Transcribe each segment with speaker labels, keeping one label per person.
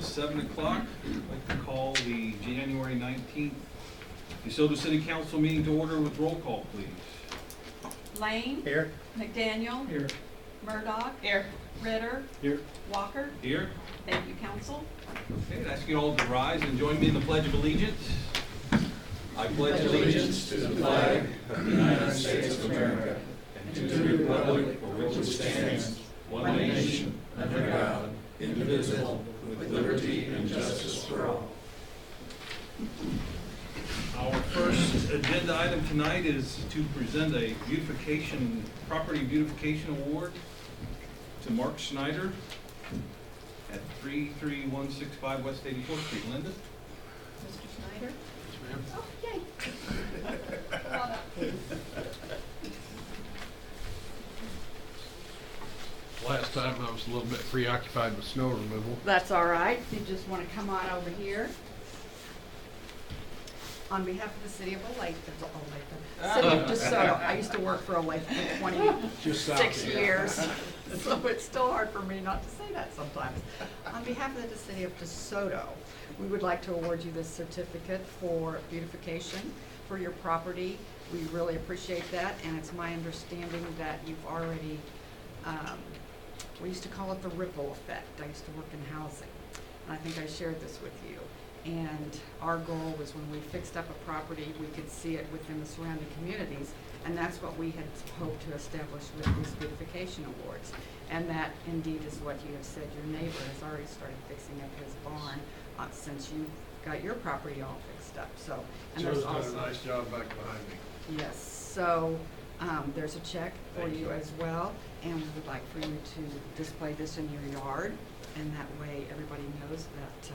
Speaker 1: is 7 o'clock. I'd like to call the January 19th DeSoto City Council meeting to order with roll call, please.
Speaker 2: Lane.
Speaker 3: Here.
Speaker 2: McDaniel.
Speaker 3: Here.
Speaker 2: Murdoch.
Speaker 4: Here.
Speaker 2: Ritter.
Speaker 3: Here.
Speaker 2: Walker.
Speaker 1: Here.
Speaker 2: Thank you, council.
Speaker 1: Okay, I'd ask you all to rise and join me in the Pledge of Allegiance. I pledge allegiance to the flag of the United States of America and to the republic for which it stands, one nation, under God, indivisible, with liberty and justice for all. Our first agenda item tonight is to present a property beautification award to Mark Schneider at 33165 West 84th Street. Linda?
Speaker 2: Mr. Schneider.
Speaker 3: Yes, ma'am.
Speaker 2: Oh, yay.
Speaker 3: Last time I was a little bit preoccupied with snow removal.
Speaker 2: That's all right. You just want to come on over here. On behalf of the city of Olathe, City of DeSoto. I used to work for Olathe for
Speaker 3: Just south
Speaker 2: 26
Speaker 3: of here.
Speaker 2: years, so it's still hard for me not to say that sometimes. On behalf of the city of DeSoto, we would like to award you this certificate for beautification for your property. We really appreciate that, and it's my understanding that you've already, we used to call it the ripple effect. I used to work in housing, and I think I shared this with you. And our goal was when we fixed up a property, we could see it within the surrounding communities, and that's what we had hoped to establish with these beautification awards. And that indeed is what you have said. Your neighbor has already started fixing up his barn since you got your property all fixed up. So, and
Speaker 3: Joe's
Speaker 2: there's
Speaker 3: done
Speaker 2: also
Speaker 3: a nice job back behind me.
Speaker 2: yes. So there's a check for you as well, and we would like for you to display this in your yard, and that way everybody knows that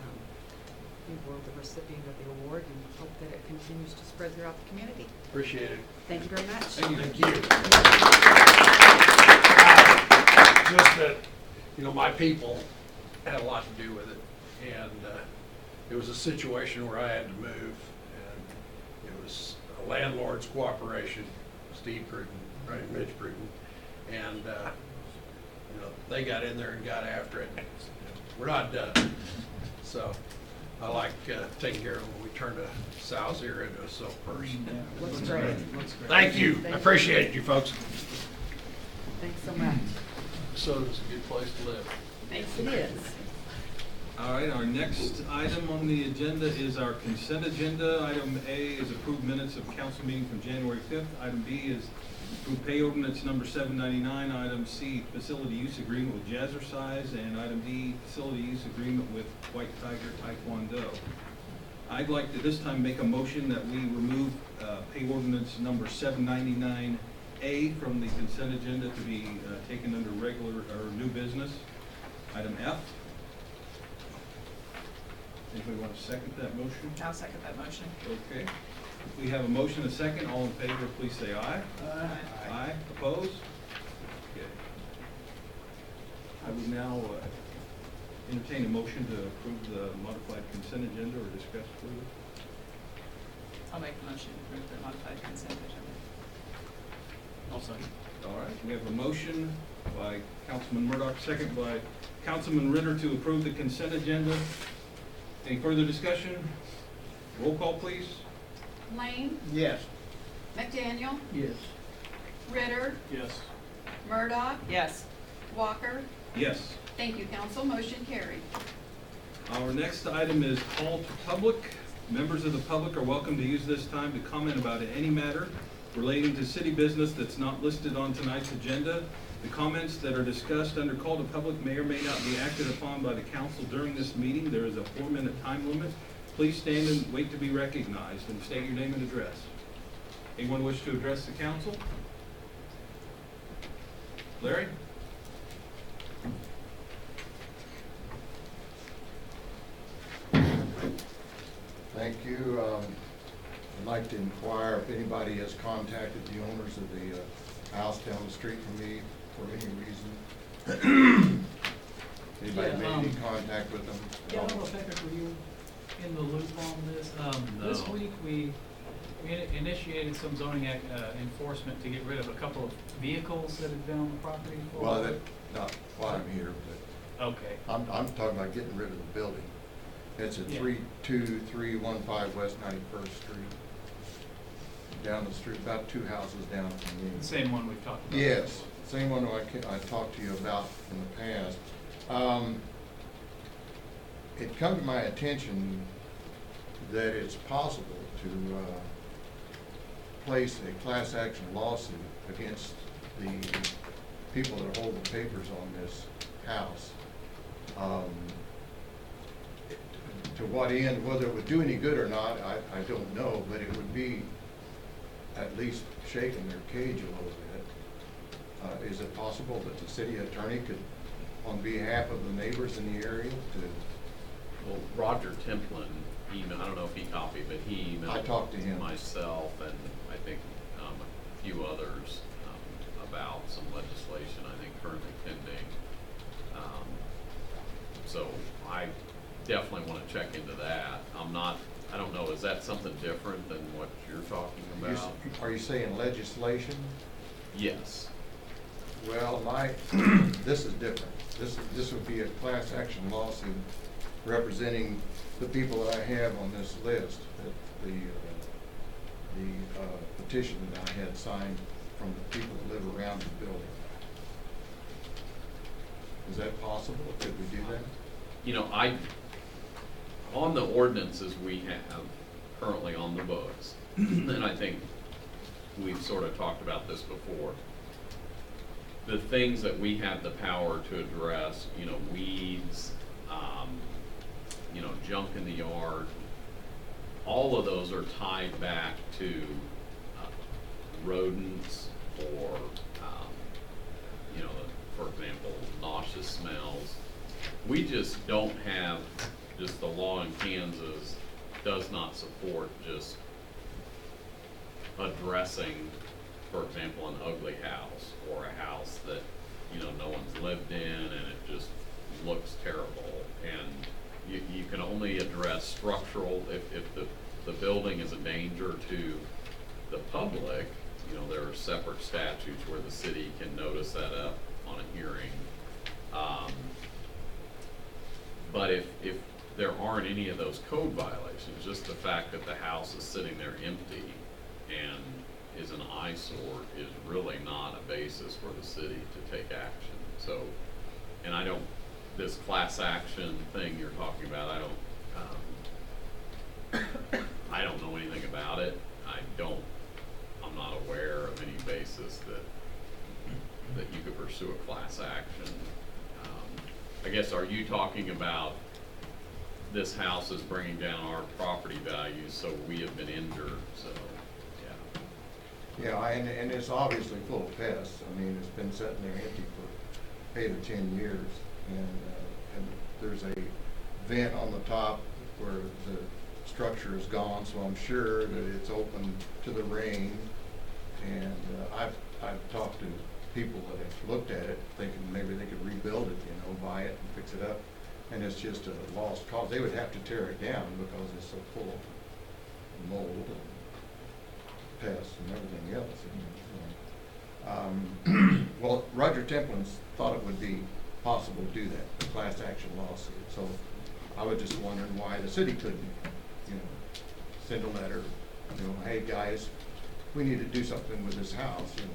Speaker 2: you were the recipient of the award, and hope that it continues to spread throughout the community.
Speaker 3: Appreciate it.
Speaker 2: Thank you very much.
Speaker 1: Thank you.
Speaker 3: Thank you. Just that, my people had a lot to do with it. And it was a situation where I had to move. And it was a landlord's cooperation, Steve Pruden, right, Mitch Pruden. And, they got in there and got after it. We're not done. So I like taking care of them when we turn a sow's ear into a silk purse.
Speaker 2: Looks great.
Speaker 3: Thank you. I appreciate you folks.
Speaker 2: Thanks so much.
Speaker 3: DeSoto's a good place to live.
Speaker 2: Thanks, it is.
Speaker 1: All right, our next item on the agenda is our consent agenda. Item A is approved minutes of council meeting from January 5th. Item B is approved pay ordinance number 799. Item C, facility use agreement with Jazzercise. And item D, facility use agreement with White Tiger Taekwondo. I'd like to this time make a motion that we remove pay ordinance number 799A from the consent agenda to be taken under regular or new business. Item F. Anybody want to second that motion?
Speaker 4: I'll second that motion.
Speaker 1: Okay. We have a motion, a second. All in favor, please say aye.
Speaker 4: Aye.
Speaker 1: Aye. Opposed? Okay. I would now entertain a motion to approve the modified consent agenda or discuss further.
Speaker 4: I'll make the motion to approve the modified consent agenda.
Speaker 3: I'll second.
Speaker 1: All right. We have a motion by Councilman Murdoch, second by Councilman Ritter to approve the consent agenda. Any further discussion? Roll call, please.
Speaker 2: Lane.
Speaker 3: Yes.
Speaker 2: McDaniel.
Speaker 3: Yes.
Speaker 2: Ritter.
Speaker 3: Yes.
Speaker 2: Murdoch.
Speaker 4: Yes.
Speaker 1: Yes.
Speaker 2: Walker. Thank you, council. Motion carried.
Speaker 1: Our next item is call to public. Members of the public are welcome to use this time to comment about any matter relating to city business that's not listed on tonight's agenda. The comments that are discussed under call to public may or may not be acted upon by the council during this meeting. There is a 4-minute time limit. Please stand and wait to be recognized and state your name and address. Anyone wish to address the council? Larry?
Speaker 5: Thank you. I'd like to inquire if anybody has contacted the owners of the house down the street from me for any reason. Anybody made any contact with them?
Speaker 6: Yeah, I don't know if Patrick, were you in the loop on this? This
Speaker 3: No.
Speaker 6: week, we initiated some zoning enforcement to get rid of a couple of vehicles that had been on the property for.
Speaker 5: Well, that, not while I'm here, but
Speaker 6: Okay.
Speaker 5: I'm talking about getting rid of the building. It's at
Speaker 6: Yeah.
Speaker 5: 32315 West 91st Street. Down the street, about 2 houses down from me.
Speaker 6: The same one we've talked about.
Speaker 5: Yes, same one I talked to you about in the past. It come to my attention that it's possible to place a class action lawsuit against the people that hold the papers on this house. To what end, whether it would do any good or not, I don't know, but it would be at least shaking their cage a little bit. Is it possible that the city attorney could, on behalf of the neighbors in the area, to,
Speaker 7: Well, Roger Templin emailed, I don't know if he copied, but he emailed.
Speaker 5: I talked to him.
Speaker 7: Myself and I think a few others about some legislation, I think currently pending. So I definitely want to check into that. I don't know, is that something different than what you're talking about?
Speaker 5: are you saying legislation?
Speaker 7: Yes.
Speaker 5: Well, this is different. This would be a class action lawsuit representing the people that I have on this list, the petition that I had signed from the people that live around the building. Is that possible? Could we do that?
Speaker 7: You know, on the ordinances we have currently on the books, and I think we've sort of talked about this before, the things that we have the power to address, you know, weeds, you know, junk in the yard, all of those are tied back to rodents or, you know, for example, nauseous smells. We just don't have, just the law in Kansas does not support just addressing, for example, an ugly house or a house that, you know, no one's lived in and it just looks terrible. And you can only address structural, if the building is a danger to the public, you know, there are separate statutes where the city can notice that up on a hearing. But if there aren't any of those code violations, just the fact that the house is sitting there empty and is an eyesore is really not a basis for the city to take action. So, and this class action thing you're talking about, I don't know anything about it. I'm not aware of any basis that you could pursue a class action. I guess, are you talking about this house is bringing down our property values, so we have been injured, so, yeah.
Speaker 5: Yeah, and it's obviously full of pests. I mean, it's been sitting there empty for 8 or 10 years. And there's a vent on the top where the structure is gone, so I'm sure that it's open to the rain. And I've talked to people that have looked at it, thinking maybe they could rebuild it, you know, buy it and fix it up. And it's just a lost cause. They would have to tear it down because it's so full of mold and pests and everything else. Well, Roger Templin thought it would be possible to do that, a class action lawsuit. So I was just wondering why the city couldn't, you know, send a letter, you know, hey guys, we need to do something with this house, you know.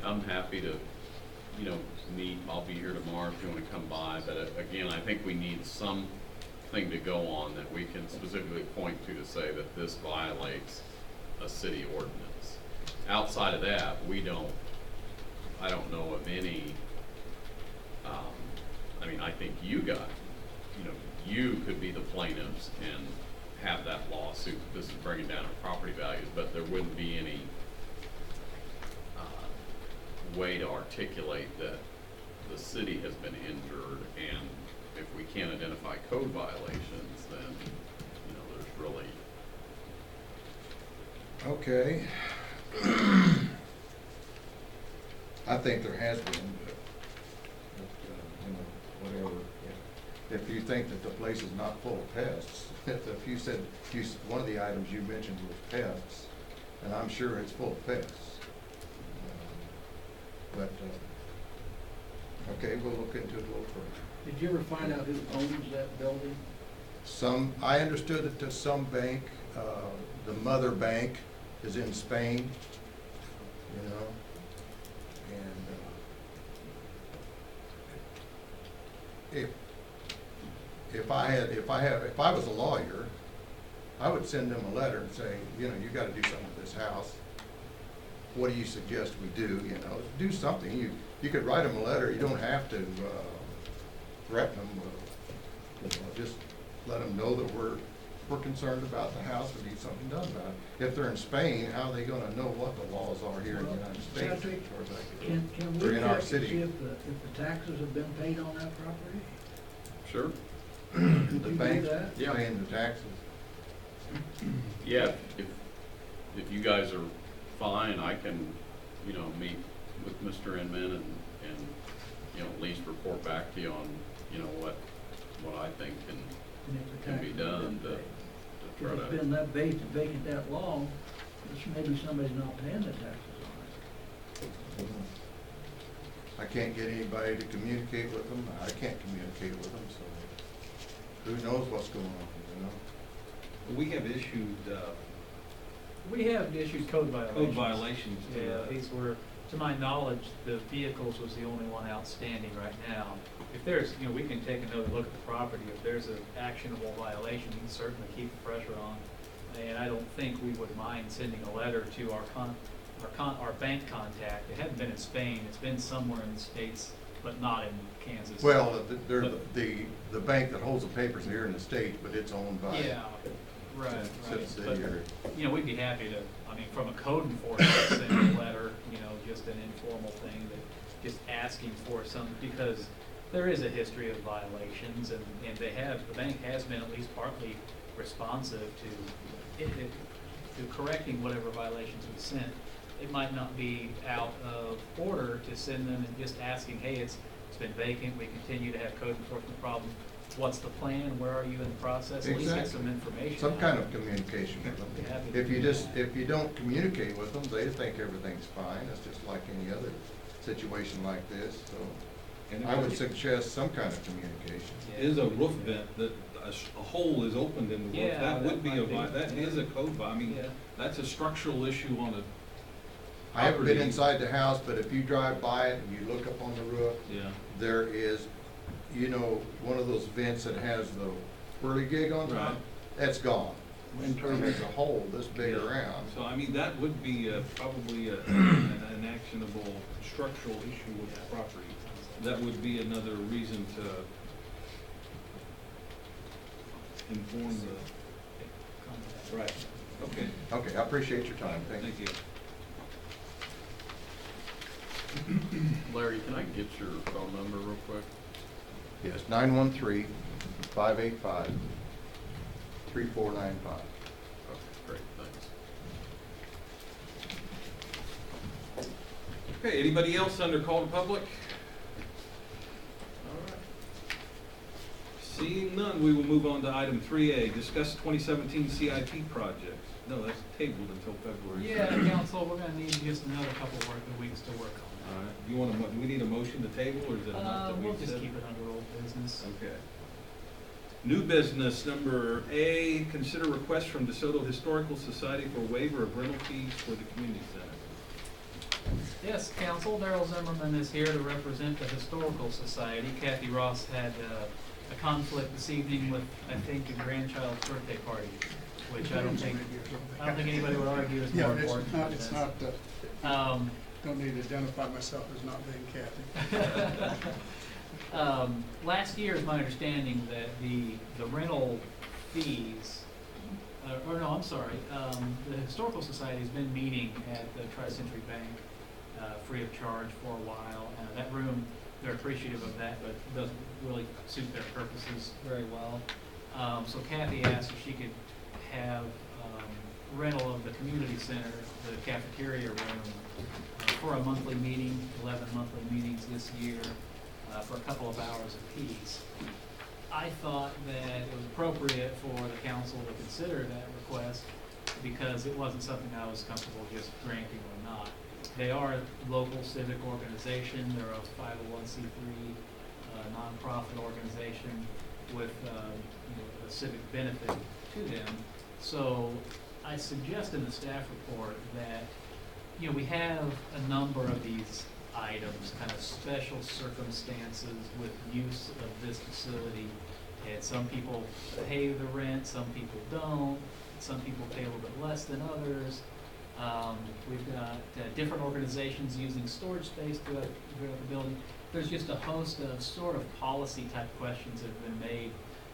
Speaker 7: I'm happy to, you know, meet, I'll be here tomorrow if you want to come by, but again, I think we need something to go on that we can specifically point to say that this violates a city ordinance. Outside of that, I don't know of any, I mean, I think you could be the plaintiffs and have that lawsuit, this is bringing down our property values, but there wouldn't be any way to articulate that the city has been injured, and if we can't identify code violations, then, you know, there's really.
Speaker 5: Okay. I think there has been, but you know, whatever. If you think that the place is not full of pests, if you said, one of the items you mentioned was pests, and I'm sure it's full of pests. But Okay, we'll look into it a little further.
Speaker 8: Did you ever find out who owns that building?
Speaker 5: I understood that to some bank, the mother bank is in Spain, you know, and if I was a lawyer, I would send them a letter and say, you know, you gotta do something with this house. What do you suggest we do, you know, do something. You could write them a letter, you don't have to, threaten them, you know, just let them know that we're concerned about the house, we need something done about it. If they're in Spain, how are they gonna know what the laws are here in the United States? as
Speaker 8: Patrick,
Speaker 5: far as I can-
Speaker 8: Can
Speaker 5: Or
Speaker 8: we
Speaker 5: in our
Speaker 8: check to
Speaker 5: city.
Speaker 8: see if the taxes have been paid on that property?
Speaker 7: Sure.
Speaker 8: Could
Speaker 5: The
Speaker 8: you do
Speaker 5: bank's
Speaker 8: that?
Speaker 7: Yeah.
Speaker 5: paying the taxes.
Speaker 7: Yeah, if you guys are fine, I can, you know, meet with Mr. Inman and, you know, at least report back to you on, you know, what I think
Speaker 8: And if the
Speaker 7: can be
Speaker 8: taxes have
Speaker 7: done
Speaker 8: been
Speaker 7: to
Speaker 8: paid?
Speaker 7: try
Speaker 8: If it's
Speaker 7: to.
Speaker 8: been that vacant that long, maybe somebody's not paying the taxes on it.
Speaker 5: I can't get anybody to communicate with them, I can't communicate with them, so who knows what's going on, you know?
Speaker 1: We have issued,
Speaker 6: We have issued code violations.
Speaker 1: code violations to.
Speaker 6: Yeah, these were, to my knowledge, the vehicles was the only one outstanding right now. If there's, you know, we can take another look at the property. If there's an actionable violation, we can certainly keep the pressure on. And I don't think we would mind sending a letter to our bank contact. It hadn't been in Spain, it's been somewhere in the States, but not in Kansas.
Speaker 5: Well, the bank that holds the papers here in the States, but it's owned by.
Speaker 6: Yeah, right, right.
Speaker 5: Subsidiary.
Speaker 6: But, you know, we'd be happy to, I mean, from a code enforcement, send a letter, you know, just an informal thing, that just asking for some, because there is a history of violations, and the bank has been at least partly responsive to correcting whatever violations we sent. It might not be out of order to send them and just asking, hey, it's been vacant, we continue to have code enforcement problems. What's the plan? Where are you in the process? At least get
Speaker 5: Exactly.
Speaker 6: some information.
Speaker 5: Some
Speaker 6: out
Speaker 5: kind
Speaker 6: of
Speaker 5: of
Speaker 6: it.
Speaker 5: communication with
Speaker 6: Be
Speaker 5: them.
Speaker 6: happy to
Speaker 5: If you
Speaker 6: do
Speaker 5: just,
Speaker 6: that.
Speaker 5: if you don't communicate with them, they think everything's fine, it's just like any other situation like this, so.
Speaker 1: And
Speaker 5: I would
Speaker 1: if
Speaker 5: suggest some kind of communication.
Speaker 1: there is a roof vent that a hole is opened in the roof,
Speaker 6: Yeah,
Speaker 1: that would
Speaker 6: that
Speaker 1: be
Speaker 6: might be.
Speaker 1: that is a code I mean,
Speaker 6: Yeah.
Speaker 1: that's a structural issue on a.
Speaker 5: I haven't been
Speaker 1: property.
Speaker 5: inside the house, but if you drive by it and you look up on the roof,
Speaker 1: Yeah.
Speaker 5: there is, you know, one of those vents that has the whirligig on top,
Speaker 1: Right.
Speaker 5: that's gone.
Speaker 8: Wind
Speaker 5: And
Speaker 8: turbine.
Speaker 5: there's a hole this big
Speaker 1: Yeah.
Speaker 5: around.
Speaker 1: So, I mean, that would be probably an actionable structural issue with the property. That would be another reason to inform the. Right. Okay,
Speaker 5: Okay, I appreciate your time, thank you.
Speaker 1: thank you.
Speaker 7: Larry, can I get your phone number real quick?
Speaker 5: Yes, 913-585-3495.
Speaker 7: Okay, great, thanks.
Speaker 1: Okay, anybody else under call to public? All right. Seeing none, we will move on to item 3A, discuss 2017 CIP projects. No, that's tabled until February.
Speaker 6: Yeah, council, we're gonna need just another couple of weeks to work on
Speaker 1: All right, do you want to, do we need a motion to table, or is it
Speaker 6: it.
Speaker 1: enough that
Speaker 6: We'll
Speaker 1: we
Speaker 6: just
Speaker 1: said?
Speaker 6: keep it under old business.
Speaker 1: Okay. New business, number A, consider request from DeSoto Historical Society for waiver of rental fees for the community center.
Speaker 6: Yes, council, Darrell Zimmerman is here to represent the Historical Society. Kathy Ross had a conflict this evening with, I think, a grandchild's birthday party, which I don't think anybody would argue is more
Speaker 9: Yeah,
Speaker 6: important.
Speaker 9: it's not, don't need to identify myself as not being Kathy.
Speaker 6: Last year, is my understanding that the rental fees, or no, I'm sorry, the Historical Society has been meeting at the Tri-Century Bank, free of charge for a while. That room, they're appreciative of that, but it doesn't really suit their purposes very well. So Kathy asked if she could have rental of the community center, the cafeteria room, for a monthly meeting, 11 monthly meetings this year, for a couple of hours apiece. I thought that it was appropriate for the council to consider that request because it wasn't something I was comfortable just granting or not. They are a local civic organization. They're a 501c3 nonprofit organization with a civic benefit to them. So I suggest in the staff report that we have a number of these items, kind of special circumstances with use of this facility. And some people pay the rent, some people don't, some people pay a little bit less than others. We've got different organizations using storage space throughout the building. There's just a host of sort of policy type questions that have been made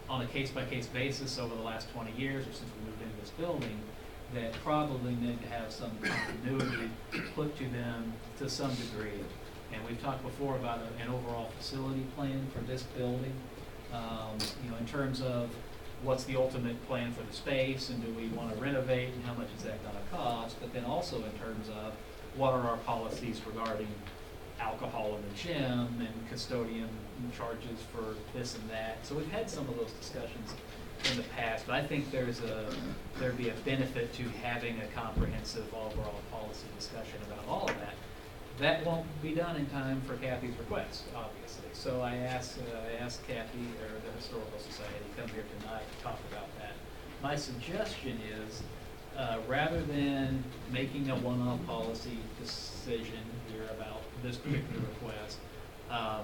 Speaker 6: on a case-by-case basis over the last 20 years or since we moved into this building that probably need to have some continuity put to them to some degree. And we've talked before about an overall facility plan for this building, in terms of what's the ultimate plan for the space and do we want to renovate and how much is that going to cost, but then also in terms of what are our policies regarding alcohol in the gym and custodian charges for this and that. So we've had some of those discussions in the past, but I think there'd be a benefit to having a comprehensive overall policy discussion about all of that. That won't be done in time for Kathy's request, obviously. So I asked Kathy, or the Historical Society, to come here tonight to talk about that. My suggestion is, rather than making a one-off policy decision here about this particular request,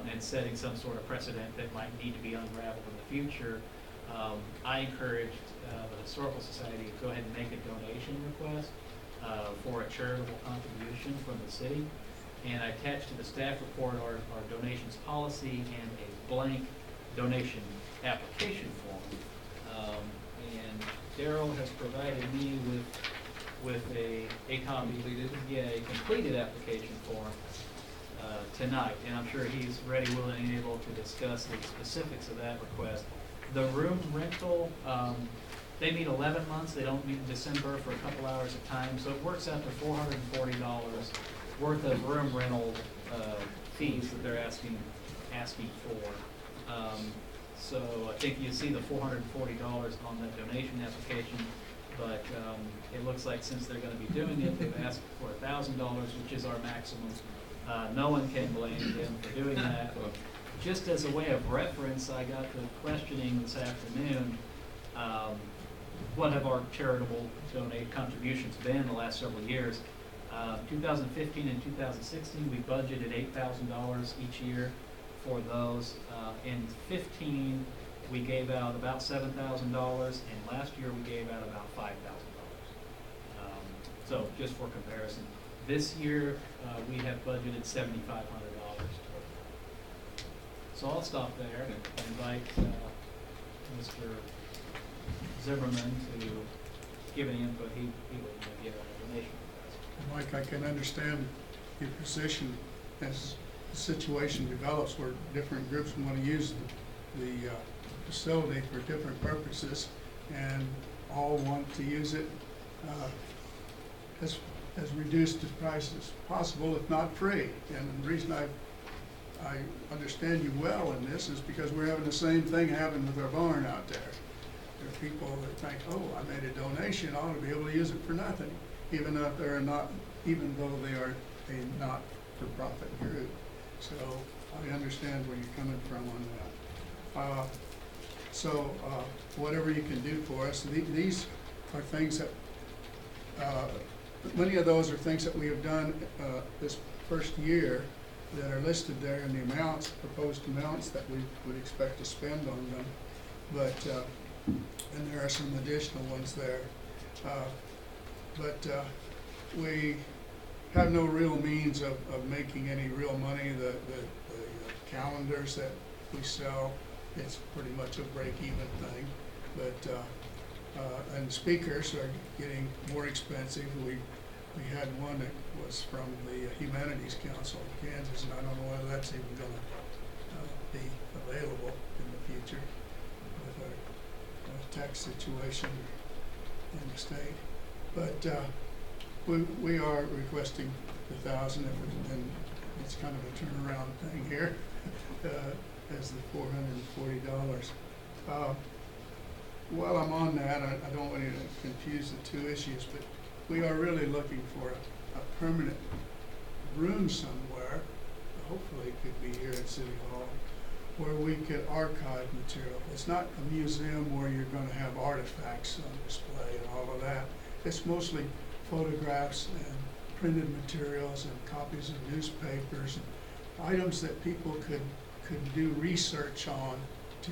Speaker 6: and setting some sort of precedent that might need to be unraveled in the future, I encouraged the Historical Society to go ahead and make a donation request for a charitable contribution from the city. And I attached to the staff report our donations policy and a blank donation application form. And Daryl has provided me with a copy, a completed application form tonight. And I'm sure he's ready, willing, and able to discuss the specifics of that request. The room rental, they meet 11 months. They don't meet in December for a couple hours at a time. So it works out to $440 worth of room rental fees that they're asking for. So I think you see the $440 on that donation application, but it looks like since they're going to be doing it, they've asked for $1,000, which is our maximum. No one can blame them for doing that. Just as a way of reference, I got the questioning this afternoon, what have our charitable contributions been the last several years? 2015 and 2016, we budgeted $8,000 each year for those. In 15, we gave out about $7,000, and last year we gave out about $5,000. So just for comparison, this year we have budgeted $7,500. So I'll stop there and invite Mr. Zimmerman to give any input. He will give a donation.
Speaker 9: Mike, I can understand your position as the situation develops where different groups want to use the facility for different purposes and all want to use it as reduced as price as possible, if not free. And the reason I understand you well in this is because we're having the same thing happen with our barn out there. There are people that think, oh, I made a donation, I ought to be able to use it for nothing, even though they are a not-for-profit group. So I understand where you're coming from on that. Whatever you can do for us, these are things that, many of those are things that we have done this first year that are listed there in the amounts, proposed amounts that we would expect to spend on them. But, and there are some additional ones there. We have no real means of making any real money. The calendars that we sell, it's pretty much a break-even thing. And speakers are getting more expensive. We had one that was from the Humanities Council of Kansas, and I don't know whether that's even going to be available in the future with our tax situation in the state. But we are requesting the $1,000, and it's kind of a turnaround thing here as the $440. While I'm on that, I don't want you to confuse the two issues, but we are really looking for a permanent room somewhere, hopefully it could be here at City Hall, where we could archive material. It's not a museum where you're gonna have artifacts on display and all of that. It's mostly photographs and printed materials and copies of newspapers and items that people could do research on to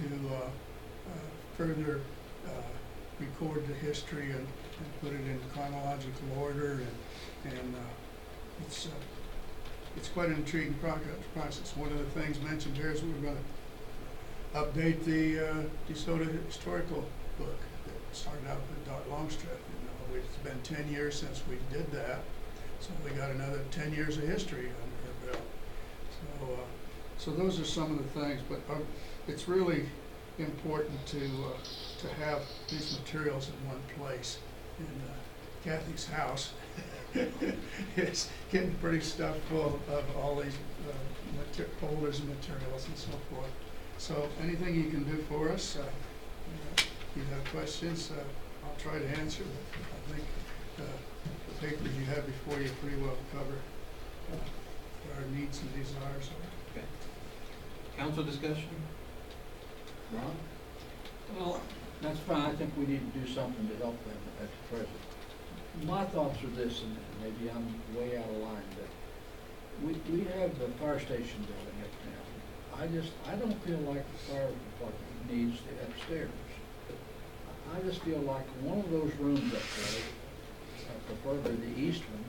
Speaker 9: further record the history and put it in chronological order, and it's quite an intriguing process. One of the things mentioned here is we're gonna update the DeSoto historical book that started out with Dot Longstreth. It's been 10 years since we did that, so we got another 10 years of history under our belt. So those are some of the things, but it's really important to have these materials in one place. And Kathy's house is getting pretty stuffed full of all these folders and materials and so forth. So anything you can do for us, if you have questions, I'll try to answer them. I think the papers you have before you pretty well cover what our needs and desires are.
Speaker 1: Okay. Council discussion? Ron?
Speaker 8: Well, that's fine. I think we need to do something to help them at the present. My thoughts are this, and maybe I'm way out of line, but we have the fire station building uptown. I don't feel like the fire department needs the upstairs. I just feel like one of those rooms up there, preferably the east one,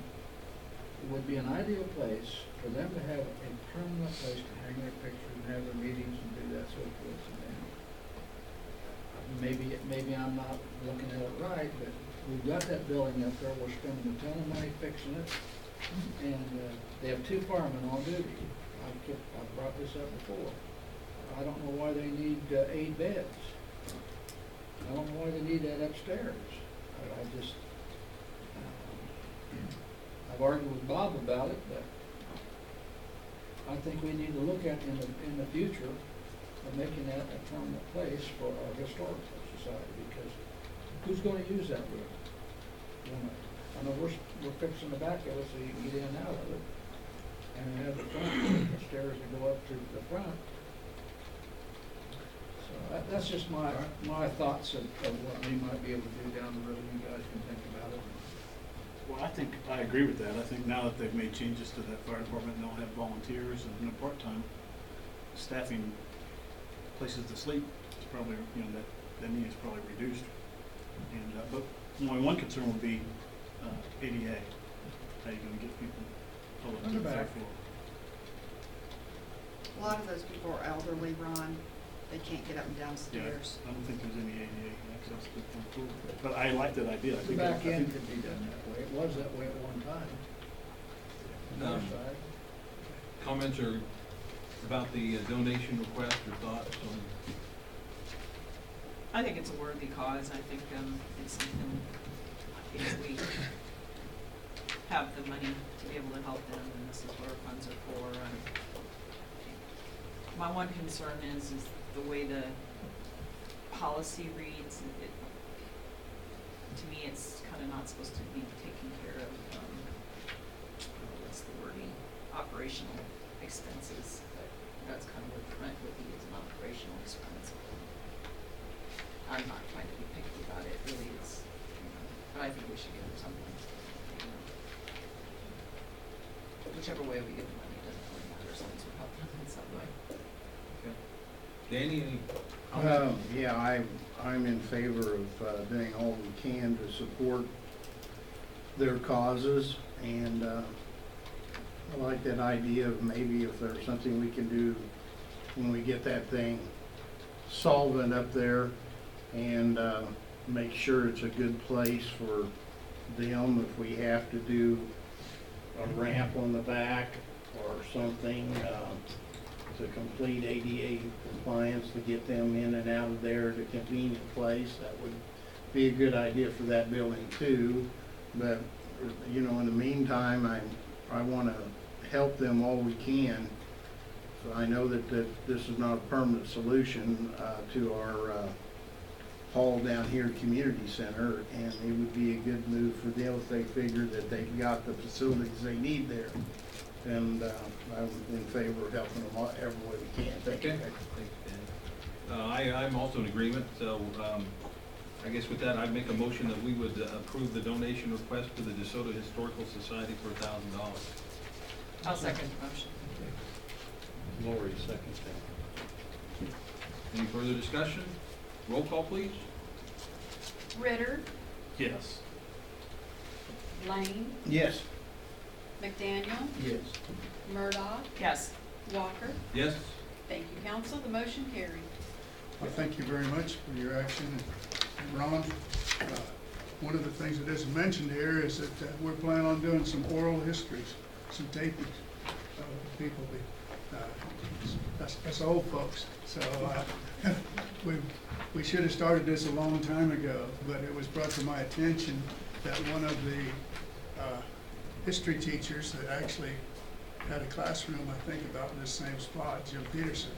Speaker 8: would be an ideal place for them to have a permanent place to hang their pictures and have their meetings and do that sort of thing. Maybe I'm not looking at it right, but we've got that building up there, we're spending a ton of money fixing it, and they have 2 firemen on duty. I've brought this up before. I don't know why they need 8 beds. I don't know why they need that upstairs. I've argued with Bob about it, but I think we need to look at in the future of making that a permanent place for our historical society, because who's going to use that room? I know we're fixing the back of it so you can get in and out of it, and have the front, the stairs that go up to the front. So that's just my thoughts of what we might be able to do down the road. You guys can think about it.
Speaker 10: Well, I think I agree with that. I think now that they've made changes to that fire department, they'll have volunteers and no part-time staffing places to sleep. It's probably, that need is probably reduced. And but only one concern would be ADA. How you going to get people up to the third floor?
Speaker 2: A lot of those people are elderly, Ron. They can't get up and downstairs.
Speaker 10: I don't think there's any ADA access to the front floor. But I like that idea. I
Speaker 8: The
Speaker 10: think
Speaker 8: back end could be done that way. It was that way at one time. North side.
Speaker 1: Comments or about the donation request or thoughts on?
Speaker 4: I think it's a worthy cause. I think it's something, if we have the money to be able to help them, and this is what our funds are for. My one concern is the way the policy reads. To me, it's kind of not supposed to be taken care of, what's the wording, operational expenses. But that's kind of what the rent would be, is an operational expense. I'm not trying to be picky about it, really, it's, but I think we should give them something. But whichever way we give the money, it doesn't really matter, as long as we help them in some way.
Speaker 1: Okay. Danny, any comments?
Speaker 11: Yeah, I'm in favor of doing all we can to support their causes, and I like that idea of maybe if there's something we can do when we get that thing solvent up there, and make sure it's a good place for them if we have to do a ramp on the back or something to complete ADA compliance, to get them in and out of there at a convenient place. That would be a good idea for that building too. But in the meantime, I want to help them all we can. So I know that this is not a permanent solution to our hall down here at Community Center, and it would be a good move for them if they figure that they've got the facilities they need there. and I'm in favor of helping them out every way we can. Thank you.
Speaker 1: Okay. I'm also in agreement, so I guess with that, I'd make a motion that we would approve the donation request to the DeSoto Historical Society for $1,000.
Speaker 2: I'll second the motion.
Speaker 3: Lori, second that.
Speaker 1: Any further discussion? Roll call, please.
Speaker 2: Ritter,
Speaker 10: Yes.
Speaker 2: Lane,
Speaker 11: Yes.
Speaker 2: McDaniel,
Speaker 11: Yes.
Speaker 2: Murdock,
Speaker 4: Yes.
Speaker 2: Walker.
Speaker 1: Yes?
Speaker 2: Thank you, council. The motion carried.
Speaker 9: Well, thank you very much for your action. And Ron, one of the things that isn't mentioned here is that we're planning on doing some oral histories, some tapings of people, us old folks. So we should have started this a long time ago, but it was brought to my attention that one of the history teachers that actually had a classroom, I think, about in this same spot, Jim Peterson.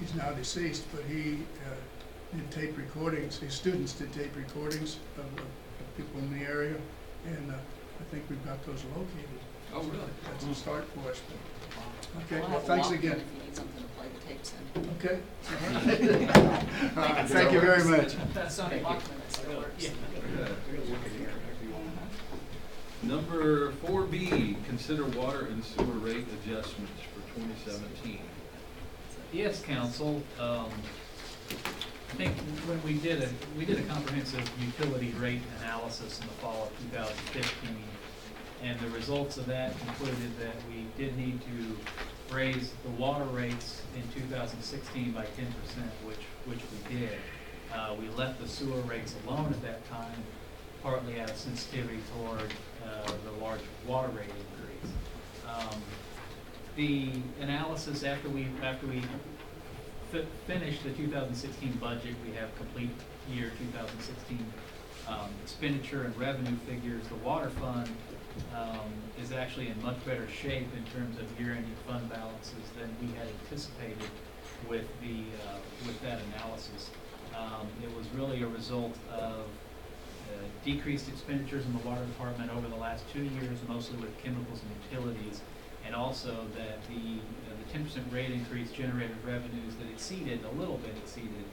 Speaker 9: He's now deceased, but he did tape recordings. His students did tape recordings of people in the area, and I think we've got those located.
Speaker 1: Oh, really?
Speaker 9: That's a start for us. But, okay,
Speaker 4: We'll
Speaker 9: well,
Speaker 4: have a
Speaker 9: thanks
Speaker 4: Walkman
Speaker 9: again.
Speaker 4: if you need something to play the tapes in.
Speaker 9: Okay. All right, thank you very much.
Speaker 4: Sony Walkman, that still works.
Speaker 1: Number 4B, consider water and sewer rate adjustments for 2017.
Speaker 6: Yes, council, I think when we did a comprehensive utility rate analysis in the fall of 2015, and the results of that concluded that we did need to raise the water rates in 2016 by 10%, which we did. We left the sewer rates alone at that time, partly out of sensitivity toward the large water rate increase. The analysis after we finished the 2016 budget, we have complete year 2016 expenditure and revenue figures. The water fund is actually in much better shape in terms of year-ending fund balances than we had anticipated with that analysis. It was really a result of decreased expenditures in the water department over the last 2 years, mostly with chemicals and utilities, and also that the 10% rate increase generated revenues that a little bit exceeded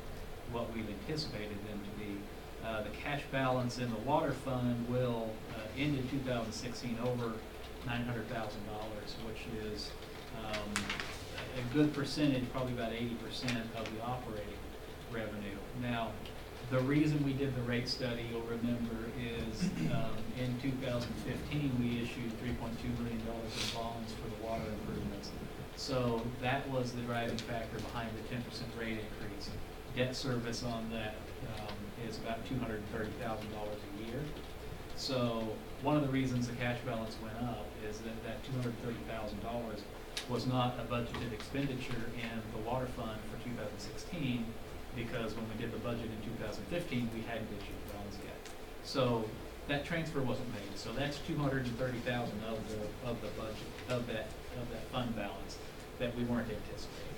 Speaker 6: what we've anticipated them to be. The cash balance in the water fund will end in 2016 over $900,000, which is a good percentage, probably about 80% of the operating revenue. Now, the reason we did the rate study, you'll remember, is in 2015 we issued $3.2 million in bonds for the water improvements. So that was the driving factor behind the 10% rate increase. Debt service on that is about $230,000 a year. So one of the reasons the cash balance went up is that $230,000 was not a budgeted expenditure in the water fund for 2016, because when we did the budget in 2015, we hadn't issued bonds yet. So that transfer wasn't made. So that's $230,000 of the budget of that fund balance that we weren't anticipating.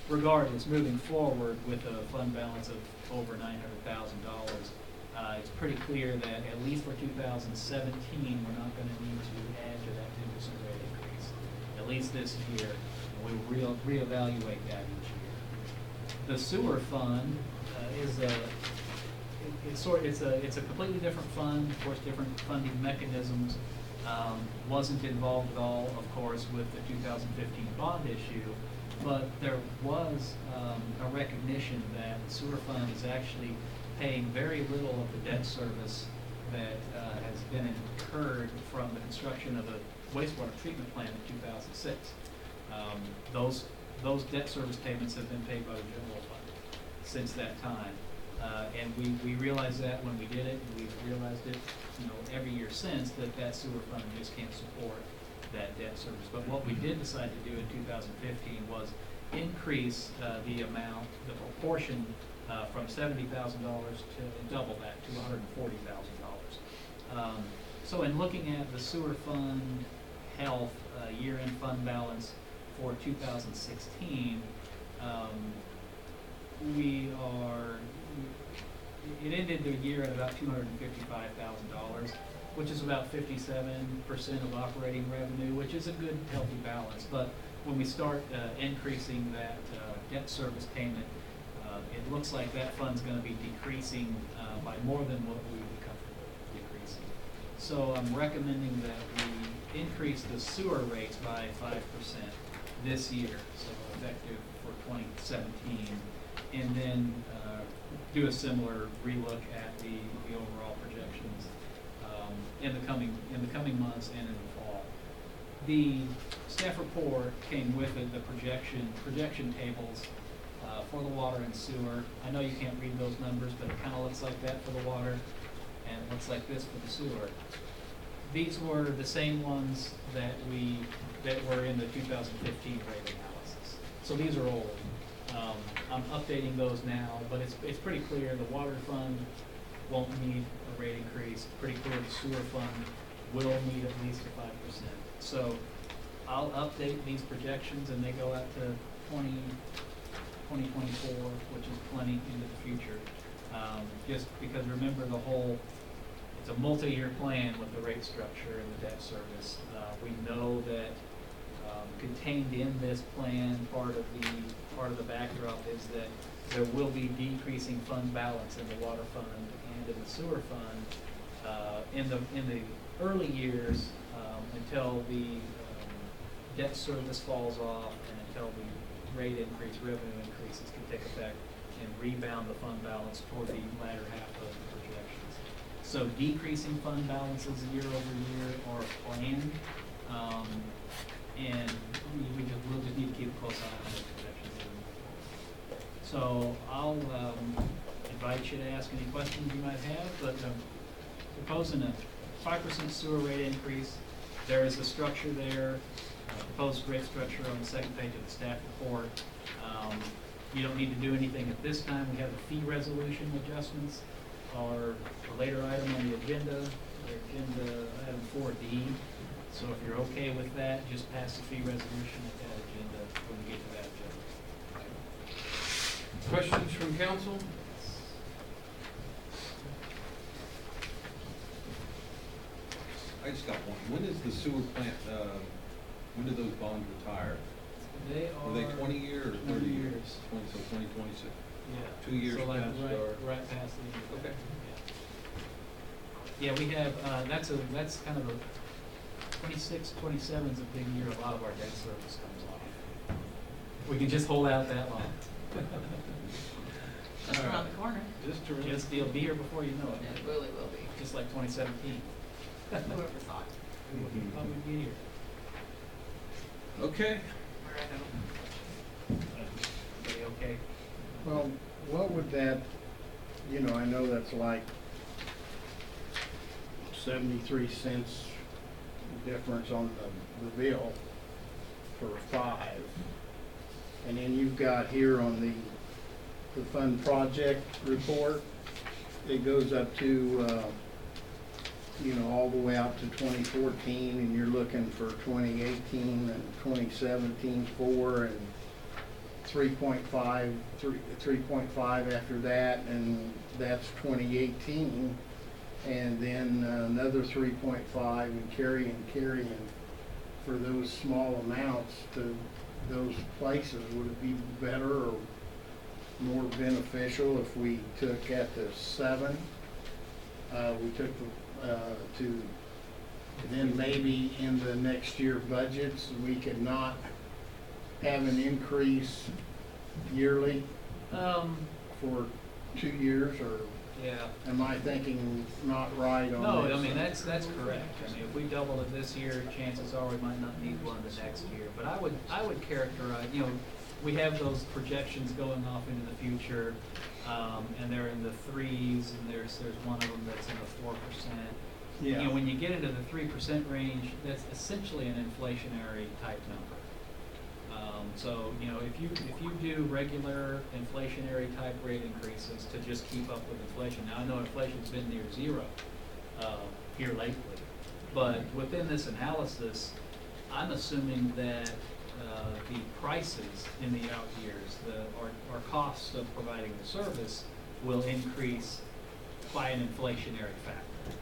Speaker 6: Regardless, moving forward with a fund balance of over $900,000, it's pretty clear that at least for 2017, we're not going to need to add to that 10% rate increase. At least this year, and we will reevaluate that each year. The sewer fund it's a completely different fund, of course, different funding mechanisms. Wasn't involved at all, of course, with the 2015 bond issue, but there was a recognition that the sewer fund is actually paying very little of the debt service that has been incurred from the construction of a wastewater treatment plant in 2006. Those debt service payments have been paid by the general fund since that time. And we realized that when we did it, and we've realized it, every year since, that sewer fund just can't support that debt service. But what we did decide to do in 2015 was increase the amount, the proportion from $70,000 to double that to $140,000. So in looking at the sewer fund health year-end fund balance for 2016, it ended the year at about $255,000, which is about 57% of operating revenue, which is a good, healthy balance. But when we start increasing that debt service payment, it looks like that fund's gonna be decreasing by more than what we would be comfortable decreasing. So I'm recommending that we increase the sewer rates by 5% this year, so effective for 2017, and then do a similar relook at the overall projections in the coming months and in the fall. The staff report came with it, the projection tables for the water and sewer. I know you can't read those numbers, but it kind of looks like that for the water, and it looks like this for the sewer. These were the same ones that were in the 2015 rate analysis. So these are old. I'm updating those now, but it's pretty clear the water fund won't need a rate increase. Pretty clear the sewer fund will need at least a 5%. So I'll update these projections, and they go out to 2024, which is plenty into the future. Just because remember it's a multi-year plan with the rate structure and the debt service. We know that contained in this plan, part of the backdrop is that there will be decreasing fund balance in the water fund and in the sewer fund in the early years until the debt service falls off and until the rate increase, revenue increases can take effect and rebound the fund balance toward the latter half of the projections. So decreasing fund balances year over year are planned, and we'll just need to keep a close eye on those projections. So I'll invite you to ask any questions you might have, but proposing a 5% sewer rate increase. There is a structure there, proposed rate structure on the second page of the staff report. You don't need to do anything at this time. We have the fee resolution adjustments are a later item on the agenda, item 4D. So if you're okay with that, just pass the fee resolution at that agenda when we get to that agenda.
Speaker 1: Questions from council? I just got one. When is the sewer plant, when do those bonds retire?
Speaker 6: They
Speaker 1: Are they 20-year or 30 years?
Speaker 6: years.
Speaker 1: 2026.
Speaker 6: Yeah.
Speaker 1: 2 years
Speaker 6: So like
Speaker 1: past our-
Speaker 6: right past the end of that.
Speaker 1: Okay.
Speaker 6: Yeah, we have, that's kind of a 26, 27 is a big year. A lot of our debt service comes off. We can just hold out that long.
Speaker 4: Just around the corner.
Speaker 1: Just around.
Speaker 6: Just it'll be here before you know
Speaker 4: It
Speaker 6: it.
Speaker 4: really will be.
Speaker 6: Just like 2017.
Speaker 4: Whoever thought.
Speaker 1: Mhm.
Speaker 6: Thought we'd be here.
Speaker 1: Okay.
Speaker 6: Everybody okay?
Speaker 11: Well, what would that, I know that's like 73 cents difference on the bill for 5. And then you've got here on the fund project report, it goes up to, all the way out to 2014, and you're looking for 2018 and 2017 4 and 3.5 after that, and that's 2018, and then another 3.5 and carrying for those small amounts to those places. Would it be better or more beneficial if we took at the 7? We took to then maybe in the next year budgets we could not have an increase yearly for 2 years, or
Speaker 6: Yeah.
Speaker 11: am I thinking not right on
Speaker 6: No,
Speaker 11: this?
Speaker 6: I mean, that's correct. I mean, if we double it this year, chances are we might not need one the next year. But I would characterize, we have those projections going off into the future, and they're in the 3s, and there's one of them that's in the 4%.
Speaker 11: Yeah.
Speaker 6: When you get into the 3% range, that's essentially an inflationary type number. So, if you do regular inflationary type rate increases to just keep up with inflation. Now, I know inflation's been near 0 here lately, but within this analysis, I'm assuming that the prices in the out years, our costs of providing the service will increase by an inflationary factor.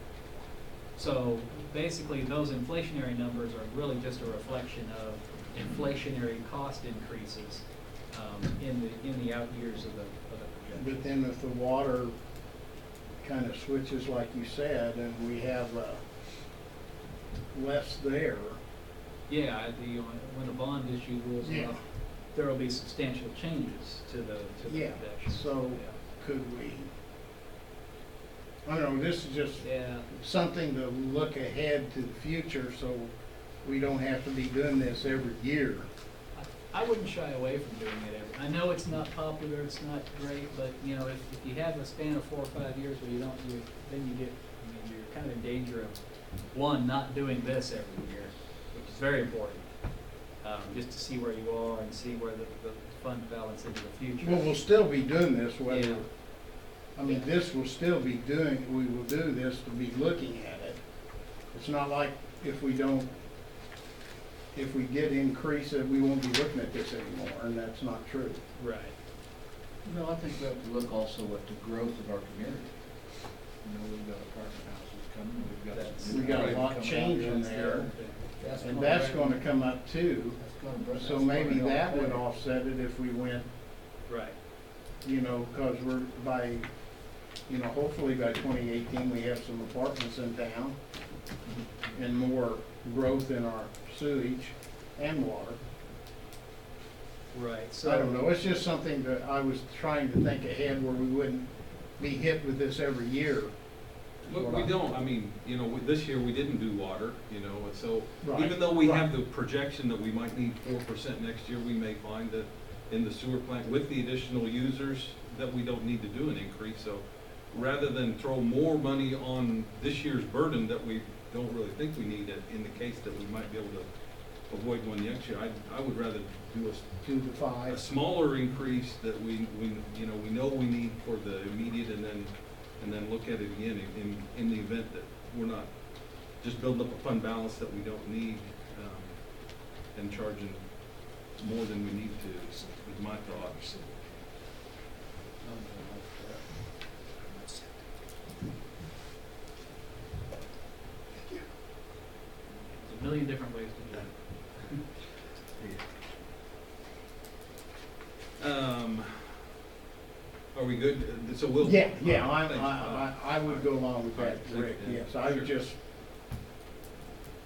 Speaker 6: So basically, those inflationary numbers are really just a reflection of inflationary cost increases in the out years of the projection.
Speaker 11: But then if the water kind of switches like you said, and we have less there.
Speaker 6: Yeah, when the bond issue rules
Speaker 11: Yeah.
Speaker 6: out, there will be substantial changes to the
Speaker 11: Yeah,
Speaker 6: projection.
Speaker 11: so could we, I don't know, this is just
Speaker 6: Yeah,
Speaker 11: something to look ahead to the future, so we don't have to be doing this every year.
Speaker 6: I wouldn't shy away from doing it every, I know it's not popular, it's not great, but, you know, if you have a span of 4 or 5 years where then you get, I mean, you're kind of in danger of, one, not doing this every year, which is very important, just to see where you are and see where the fund balance into the future.
Speaker 11: Well, we'll still be doing this whether,
Speaker 6: Yeah.
Speaker 11: I mean, this will still be doing, we will do this to be looking at it. It's not like if we get increase, that we won't be looking at this anymore, and that's not true.
Speaker 6: Right.
Speaker 8: No, I think we have to look also at the growth of our community. You know, we've got apartment houses coming, we've got.
Speaker 6: That's-
Speaker 8: some new
Speaker 11: We got a
Speaker 8: housing
Speaker 11: lot
Speaker 8: coming out.
Speaker 11: changing
Speaker 6: That's the
Speaker 11: there.
Speaker 6: other thing.
Speaker 11: And that's gonna come up too,
Speaker 8: That's
Speaker 11: so
Speaker 8: gonna
Speaker 11: maybe
Speaker 8: help
Speaker 11: that would
Speaker 8: there.
Speaker 11: offset it if we went,
Speaker 6: Right.
Speaker 11: you know, cause we're by, you know, hopefully by 2018, we have some apartments in town and more growth in our sewage and water.
Speaker 6: Right, so.
Speaker 11: I don't know, it's just something that I was trying to think ahead where we wouldn't be hit with this every year.
Speaker 1: Look, we don't, I mean, you know, this year we didn't do water, you know, and so
Speaker 11: Right,
Speaker 1: even though we have
Speaker 11: right.
Speaker 1: the projection that we might need 4% next year, we may find that in the sewer plant with the additional users that we don't need to do an increase. So rather than throw more money on this year's burden that we don't really think we need it, in the case that we might be able to avoid one next year, I would rather do
Speaker 11: 2 to
Speaker 1: a
Speaker 11: 5.
Speaker 1: smaller increase that we know we need for the immediate, and then look at it again in the event that we're not just building up a fund balance that we don't need, and charging more than we need to, is my thought.
Speaker 6: There's a million different ways to do it.
Speaker 1: Are we good? So we'll.
Speaker 11: Yeah,
Speaker 1: Thanks.
Speaker 11: I would go along with that,
Speaker 1: All right,
Speaker 11: Rick,
Speaker 1: yeah,
Speaker 11: yes, I was
Speaker 1: sure.
Speaker 11: just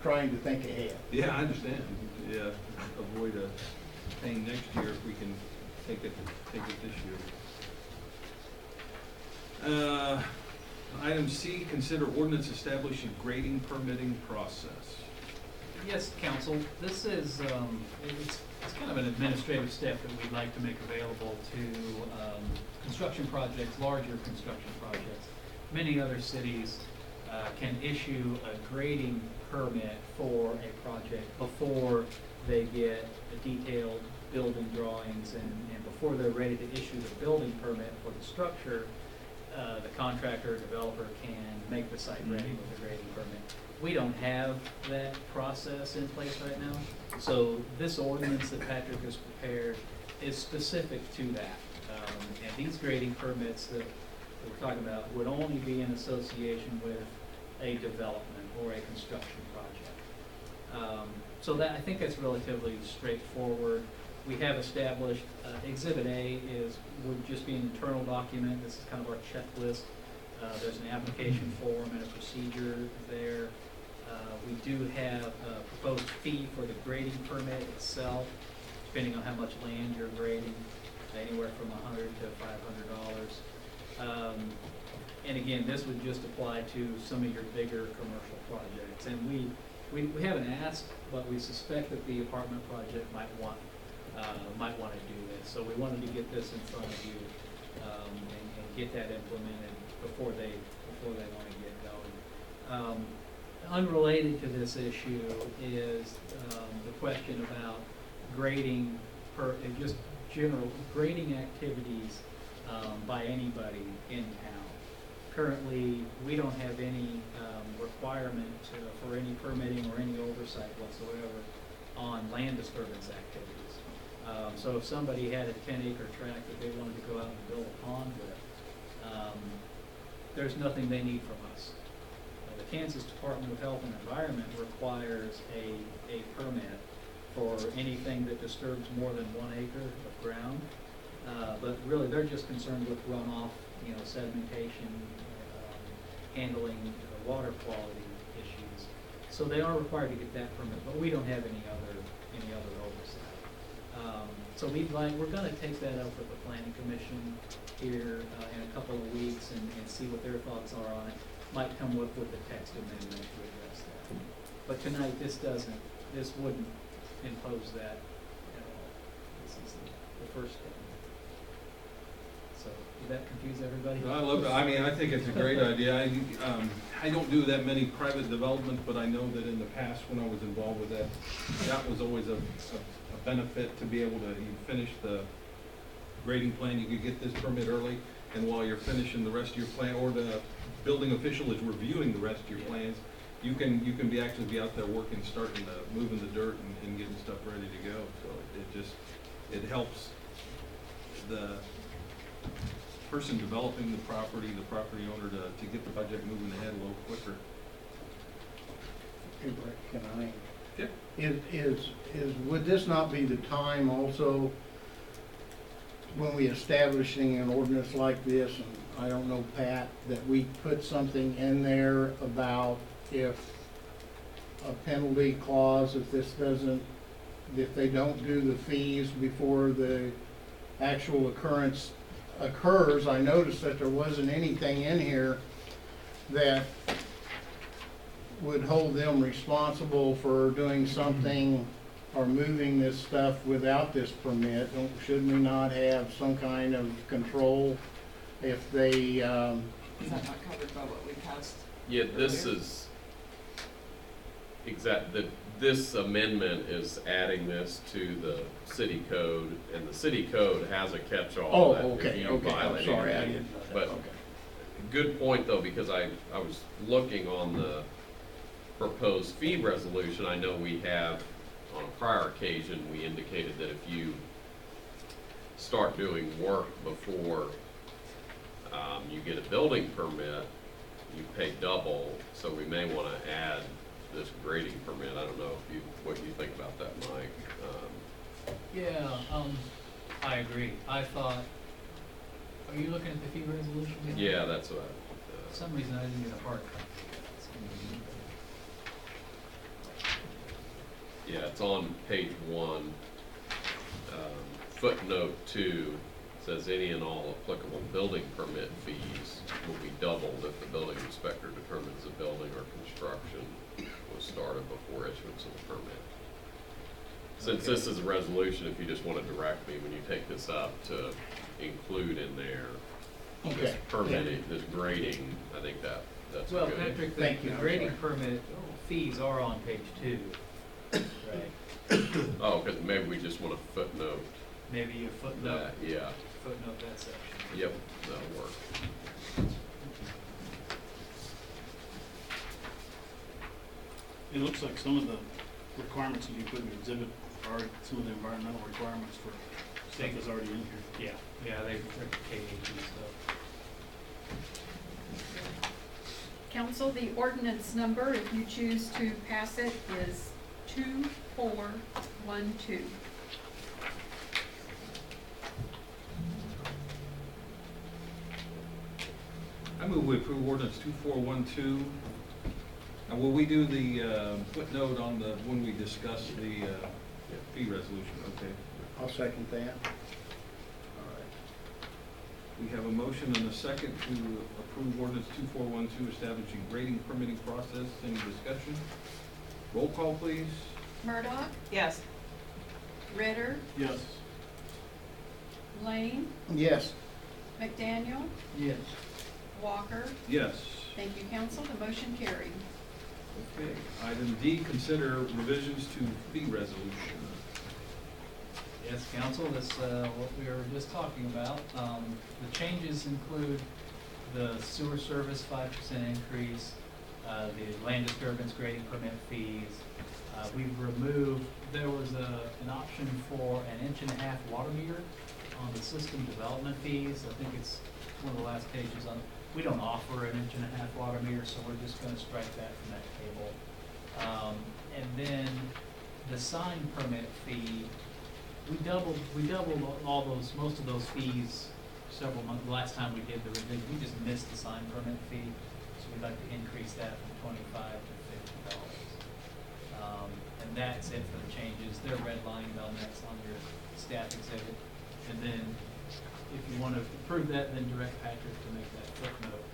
Speaker 11: trying to think ahead.
Speaker 1: Yeah, I understand. Yeah, avoid a pain next year if we can take it this year. Item C, consider ordinance establishing grading permitting process.
Speaker 6: Yes, council, this is, it's kind of an administrative step that we'd like to make available to construction projects, larger construction projects. Many other cities can issue a grading permit for a project before they get the detailed building drawings, and before they're ready to issue the building permit for the structure, the contractor or developer can make the site ready with a grading permit. We don't have that process in place right now, so this ordinance that Patrick has prepared is specific to that. And these grading permits that we're talking about would only be in association with a development or a construction project. So that, I think that's relatively straightforward. We have established, Exhibit A would just be an internal document. This is kind of our checklist. There's an application form and a procedure there. We do have a proposed fee for the grading permit itself, depending on how much land you're grading, anywhere from $100 to $500. And again, this would just apply to some of your bigger commercial projects. And we haven't asked, but we suspect that the apartment project might want to do this. So we wanted to get this in front of you, and get that implemented before they want to get going. Unrelated to this issue is the question about grading just general grading activities by anybody in town. Currently, we don't have any requirement for any permitting or any oversight whatsoever on land disturbance activities. So if somebody had a 10-acre tract that they wanted to go out and build a pond with, there's nothing they need from us. The Kansas Department of Health and Environment requires a permit for anything that disturbs more than 1 acre of ground. But really, they're just concerned with runoff, you know, sedimentation, handling water quality issues. So they are required to get that permit, but we don't have any other oversight. So we're gonna take that up with the planning commission here in a couple of weeks and see what their thoughts are on it. Might come up with a text amendment to address that. But tonight, this wouldn't impose that at all. This is the first step. So, did that confuse everybody?
Speaker 1: I love it. I mean, I think it's a great idea. I don't do that many private development, but I know that in the past, when I was involved with that, that was always a benefit to be able to, you finish the grading plan, you could get this permit early, and while you're finishing the rest of your plan, or the building official is reviewing the rest of your plans, you can actually be out there working, starting to moving the dirt and getting stuff ready to go. So it helps the person developing the property owner to get the project moving ahead a little quicker.
Speaker 11: Hey, Brett, can I?
Speaker 1: Yeah.
Speaker 11: Would this not be the time also, when we establishing an ordinance like this, and I don't know, Pat, that we put something in there about if a penalty clause, if they don't do the fees before the actual occurrence occurs? I noticed that there wasn't anything in here that would hold them responsible for doing something or moving this stuff without this permit. Should we not have some kind of control if they,
Speaker 4: Is that not covered by what we passed?
Speaker 7: Yeah, this
Speaker 4: earlier?
Speaker 7: is this amendment is adding this to the city code, and the city code has a catch-all that if you
Speaker 11: I'm
Speaker 7: violate
Speaker 11: sorry, I
Speaker 7: anything.
Speaker 11: didn't know that.
Speaker 7: But
Speaker 11: Okay.
Speaker 7: good point though, because I was looking on the proposed fee resolution. I know we have, on a prior occasion, we indicated that if you start doing work before you get a building permit, you pay double. So we may want to add this grading permit. I don't know what you think about that, Mike.
Speaker 6: Yeah, I agree. I thought, are you looking at the fee resolution?
Speaker 7: Yeah, that's what
Speaker 6: For some reason, I didn't get a hard copy.
Speaker 7: yeah, it's on page 1. Footnote 2 says any and all applicable building permit fees will be doubled if the building inspector determines the building or construction was started before issuance of the permit. Since this is a resolution, if you just want to direct me when you take this up to include in there this
Speaker 11: Okay.
Speaker 7: permitting, this grading, I think that's
Speaker 6: Well,
Speaker 7: good.
Speaker 6: Patrick,
Speaker 11: Thank
Speaker 6: the
Speaker 11: you. I'm
Speaker 6: grading
Speaker 11: sorry.
Speaker 6: permit fees are on page 2. Right.
Speaker 7: Oh, because maybe we just want to footnote
Speaker 6: Maybe you footnote
Speaker 7: that, yeah.
Speaker 6: that section.
Speaker 7: Yep, that'll work.
Speaker 10: It looks like some of the requirements that you put in the exhibit are some of the environmental requirements for stuff that's already in here.
Speaker 6: Yeah, they're KHE stuff.
Speaker 2: Council, the ordinance number, if you choose to pass it, is 2412.
Speaker 1: I move we approve ordinance 2412. And will we do the footnote on when we discuss the fee resolution? Okay.
Speaker 11: I'll second that.
Speaker 1: All right. We have a motion and a second to approve ordinance 2412, establishing grading permitting process. Any discussion? Roll call, please.
Speaker 2: Murdock,
Speaker 4: Yes.
Speaker 2: Ritter,
Speaker 10: Yes.
Speaker 2: Lane,
Speaker 11: Yes.
Speaker 2: McDaniel,
Speaker 6: Yes.
Speaker 2: Walker.
Speaker 1: Yes.
Speaker 2: Thank you, council. The motion carried.
Speaker 1: Okay. Item D, consider revisions to fee resolution.
Speaker 6: Yes, council, that's what we were just talking about. The changes include the sewer service 5% increase, the land disturbance grading permit fees. We've removed, there was an option for an 1.5-inch water meter on the system development fees. I think it's one of the last pages on. we don't offer an 1.5-inch water meter, so we're just gonna strike that from that table. And then the sign permit fee, we doubled all those, most of those fees several months, the last time we did the revision, we just missed the sign permit fee, so we'd like to increase that from $25 to $50. And that's it for the changes. They're redlined on that, on your staff exhibit. And then if you want to approve that, then direct Patrick to make that footnote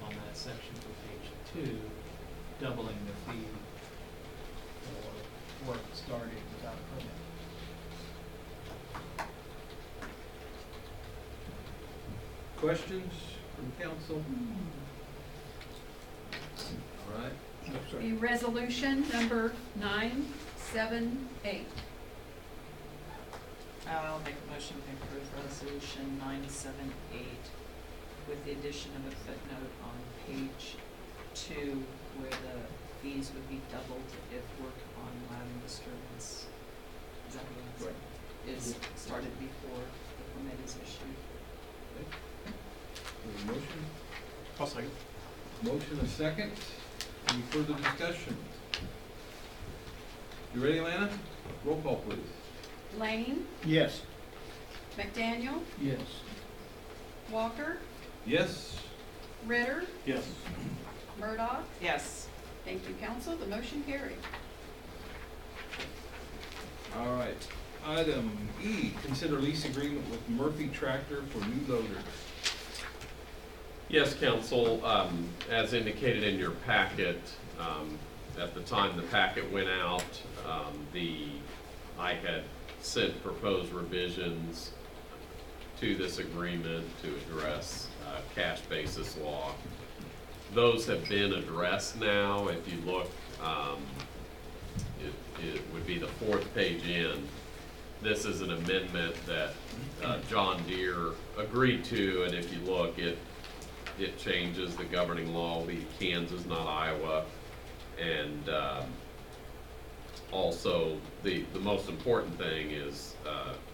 Speaker 6: on that section for page 2, doubling the fee for work started without a permit.
Speaker 1: Questions from council? All right.
Speaker 2: The resolution number 978.
Speaker 4: I'll make a motion to approve resolution 978 with the addition of a footnote on page 2 where the fees would be doubled if work on land disturbance. Is that what it is started before the permit is issued?
Speaker 1: Any motion?
Speaker 10: I'll second.
Speaker 1: Motion and second. Any further discussion? You ready, Lana? Roll call, please.
Speaker 2: Lane,
Speaker 11: Yes.
Speaker 2: McDaniel,
Speaker 8: Yes.
Speaker 2: Walker,
Speaker 1: Yes?
Speaker 2: Ritter,
Speaker 10: Yes.
Speaker 2: Murdoch.
Speaker 4: Yes.
Speaker 2: Thank you, council. The motion carried.
Speaker 1: All right. Item E, consider lease agreement with Murphy Tractor for new loader.
Speaker 7: Yes, council, as indicated in your packet, at the time the packet went out, I had sent proposed revisions to this agreement to address cash basis law. Those have been addressed now. If you look, it would be the 4th page in. This is an amendment that John Deere agreed to, and if you look, it changes the governing law, will be Kansas, not Iowa. And also, the most important thing is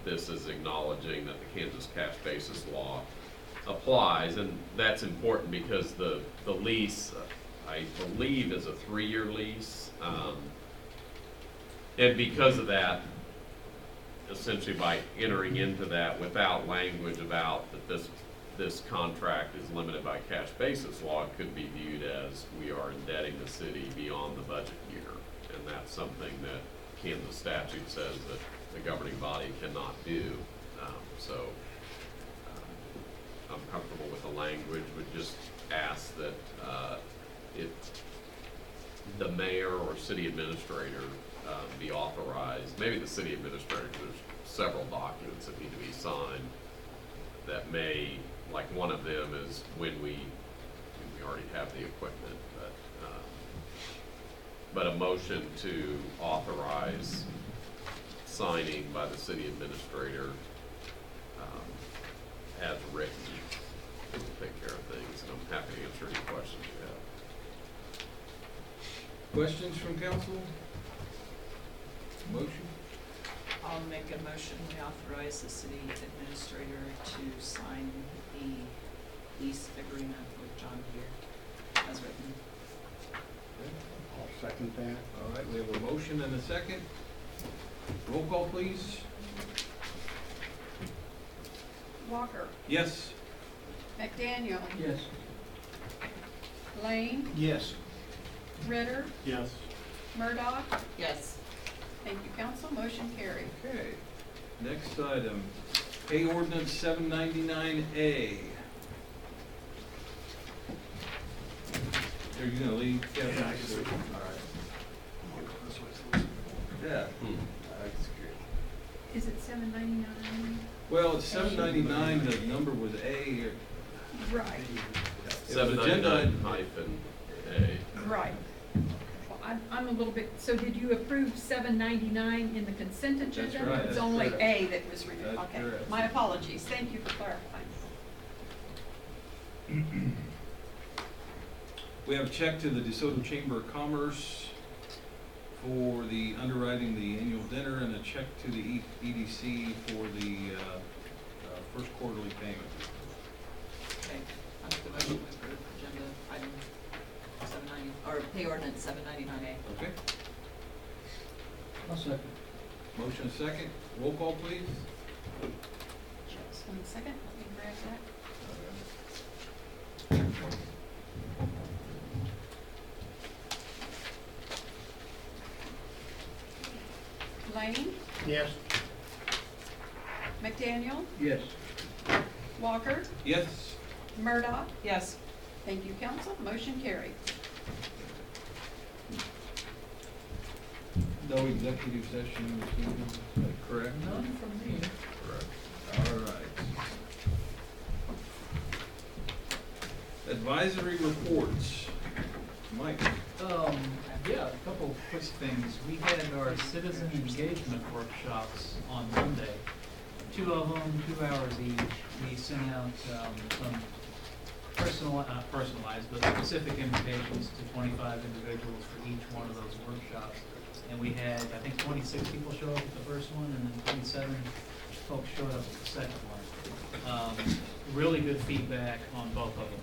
Speaker 7: this is acknowledging that the Kansas cash basis law applies, and that's important because the lease, I believe, is a 3-year lease. And because of that, essentially by entering into that without language about that this contract is limited by cash basis law, it could be viewed as we are indebting the city beyond the budget year. And that's something that Kansas statute says that the governing body cannot do. I'm comfortable with the language, would just ask that the mayor or city administrator be authorized, maybe the city administrator, there's several documents that need to be signed that may, like one of them is when we already have the equipment, but a motion to authorize signing by the city administrator as written will take care of things, and I'm happy to answer any questions you have.
Speaker 1: Questions from council? Motion?
Speaker 4: I'll make a motion, we authorize the city administrator to sign the lease agreement with John Deere as written.
Speaker 11: I'll second that.
Speaker 1: All right, we have a motion and a second. Roll call, please.
Speaker 2: Walker,
Speaker 1: Yes?
Speaker 2: McDaniel,
Speaker 8: Yes.
Speaker 2: Lane,
Speaker 11: Yes.
Speaker 10: Yes.
Speaker 2: Ritter, Murdoch.
Speaker 4: Yes.
Speaker 2: Thank you, council. Motion carried.
Speaker 1: Okay. Next item, pay ordinance 799A. Are you gonna leave, Kevin?
Speaker 10: Yeah, I can leave.
Speaker 1: All right. Yeah.
Speaker 2: Is it 799?
Speaker 1: Well, it's 799, the number was A.
Speaker 2: Right,
Speaker 1: It was agenda-
Speaker 7: 799-A.
Speaker 2: right. Well, I'm a little bit, so did you approve 799 in the consent agenda?
Speaker 1: That's right,
Speaker 2: It's
Speaker 1: that's
Speaker 2: only
Speaker 1: correct.
Speaker 2: A that was removed.
Speaker 1: That's
Speaker 2: Okay,
Speaker 1: correct.
Speaker 2: my apologies. Thank you for clarifying.
Speaker 1: We have a check to the DeSoto Chamber of Commerce for the underwriting the annual dinner and a check to the EDC for the first quarterly payment.
Speaker 4: Okay. make the motion to approve agenda item 790, or pay ordinance 799A.
Speaker 1: Okay,
Speaker 8: I'll second.
Speaker 1: motion and second, roll call please.
Speaker 2: Just 1 second, let me grab that. Laney,
Speaker 11: Yes.
Speaker 2: McDaniel,
Speaker 8: Yes.
Speaker 2: Walker,
Speaker 1: Yes,
Speaker 2: Murdoch.
Speaker 4: Yes.
Speaker 2: Thank you, council. Motion carried.
Speaker 1: no executive session this evening, is that correct?
Speaker 6: None from me.
Speaker 1: Correct. All right. Advisory reports. Mike?
Speaker 6: Yeah, a couple quick things. We had our citizen engagement workshops on Monday. 2 of them, 2 hours each. We sent out, some not personalized, but specific invitations to 25 individuals for each one of those workshops. And we had, I think, 26 people show up at the first one, and then 27 folks showed up at the second one. Really good feedback on both of them.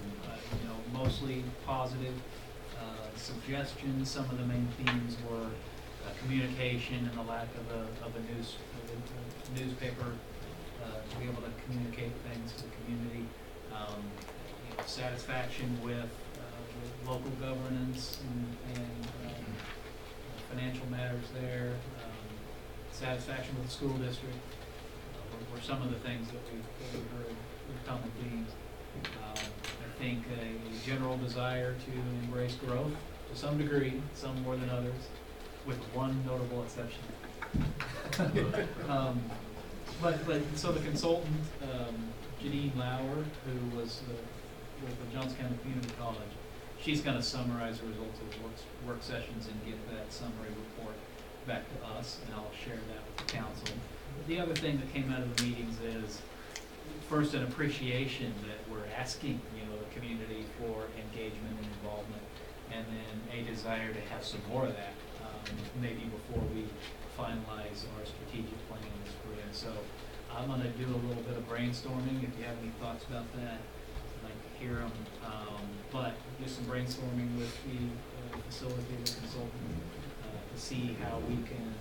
Speaker 6: Mostly positive suggestions. Some of the main themes were communication and the lack of a newspaper to be able to communicate things to the community. Satisfaction with local governance and financial matters there. Satisfaction with the school district were some of the things that we heard were common themes. I think a general desire to embrace growth to some degree, some more than others, with one notable exception. So the consultant, Janine Lauer, who was with the Johnson County Community College, she's going to summarize the results of work sessions and get that summary report back to us, and I'll share that with the council. The other thing that came out of the meetings is, first, an appreciation that we're asking, the community for engagement and involvement, and then a desire to have some more of that, maybe before we finalize our strategic plan in the spring. So I'm going to do a little bit of brainstorming. If you have any thoughts about that, I'd like to hear them. But do some brainstorming with the facilitator consultant to see how we can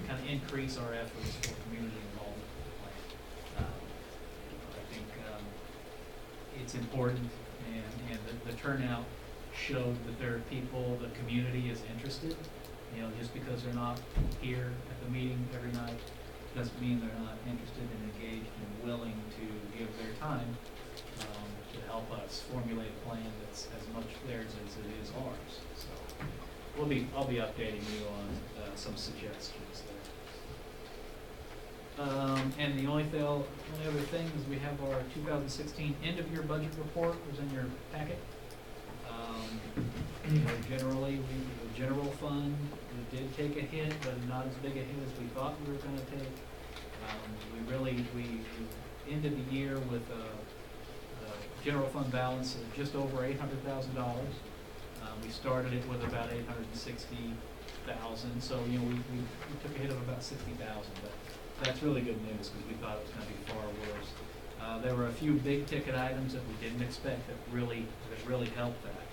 Speaker 6: kind of increase our efforts for community involvement. I think it's important, and the turnout showed that there are people, the community is interested. Just because they're not here at the meeting every night doesn't mean they're not interested and engaged and willing to give their time to help us formulate a plan that's as much theirs as it is ours. So I'll be updating you on some suggestions there. And the only other thing is we have our 2016 end of year budget report was in your packet. Generally, the general fund, we did take a hit, but not as big a hit as we thought we were going to take. We ended the year with a general fund balance of just over $800,000. We started it with about $860,000, so we took a hit of about $60,000, but that's really good news because we thought it was going to be far worse. There were a few big ticket items that we didn't expect that really helped that.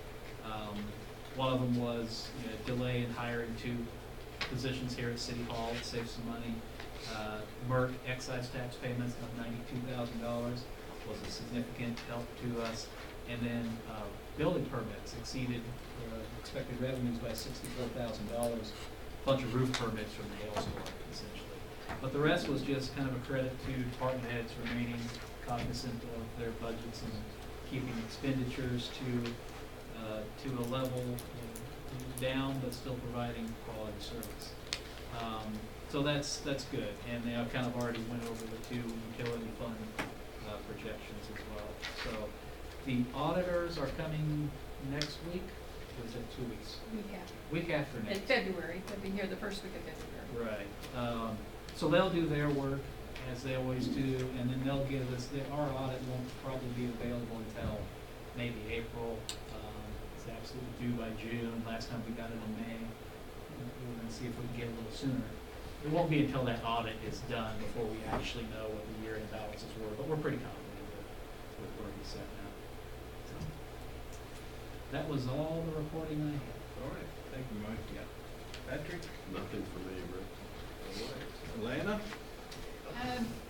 Speaker 6: One of them was delay in hiring 2 positions here at City Hall. It saved some money. MERT excise tax payments of $92,000 was a significant help to us. And then building permits exceeded expected revenues by $64,000. A bunch of roof permits from the hailstorm, essentially. But the rest was just kind of a credit to department heads remaining cognizant of their budgets and keeping expenditures to a level down, but still providing quality service. So that's good, and they kind of already went over the 2 utility fund projections as well. So the auditors are coming next week, or is it 2 weeks? Week after next.
Speaker 2: In February, they'll be here the first week of February.
Speaker 6: Right. So they'll do their work as they always do, and then they'll give us, our audit won't probably be available until maybe April. It's absolutely due by June. Last time we got it in May. We're going to see if we can get it a little sooner. It won't be until that audit is done before we actually know what the year-end balances were, but we're pretty confident with where we set now. that was all the reporting I had.
Speaker 1: All right, thank you, Mike.
Speaker 6: Yeah.
Speaker 1: Patrick?
Speaker 7: Nothing for me, Rick.
Speaker 1: All right. Alana?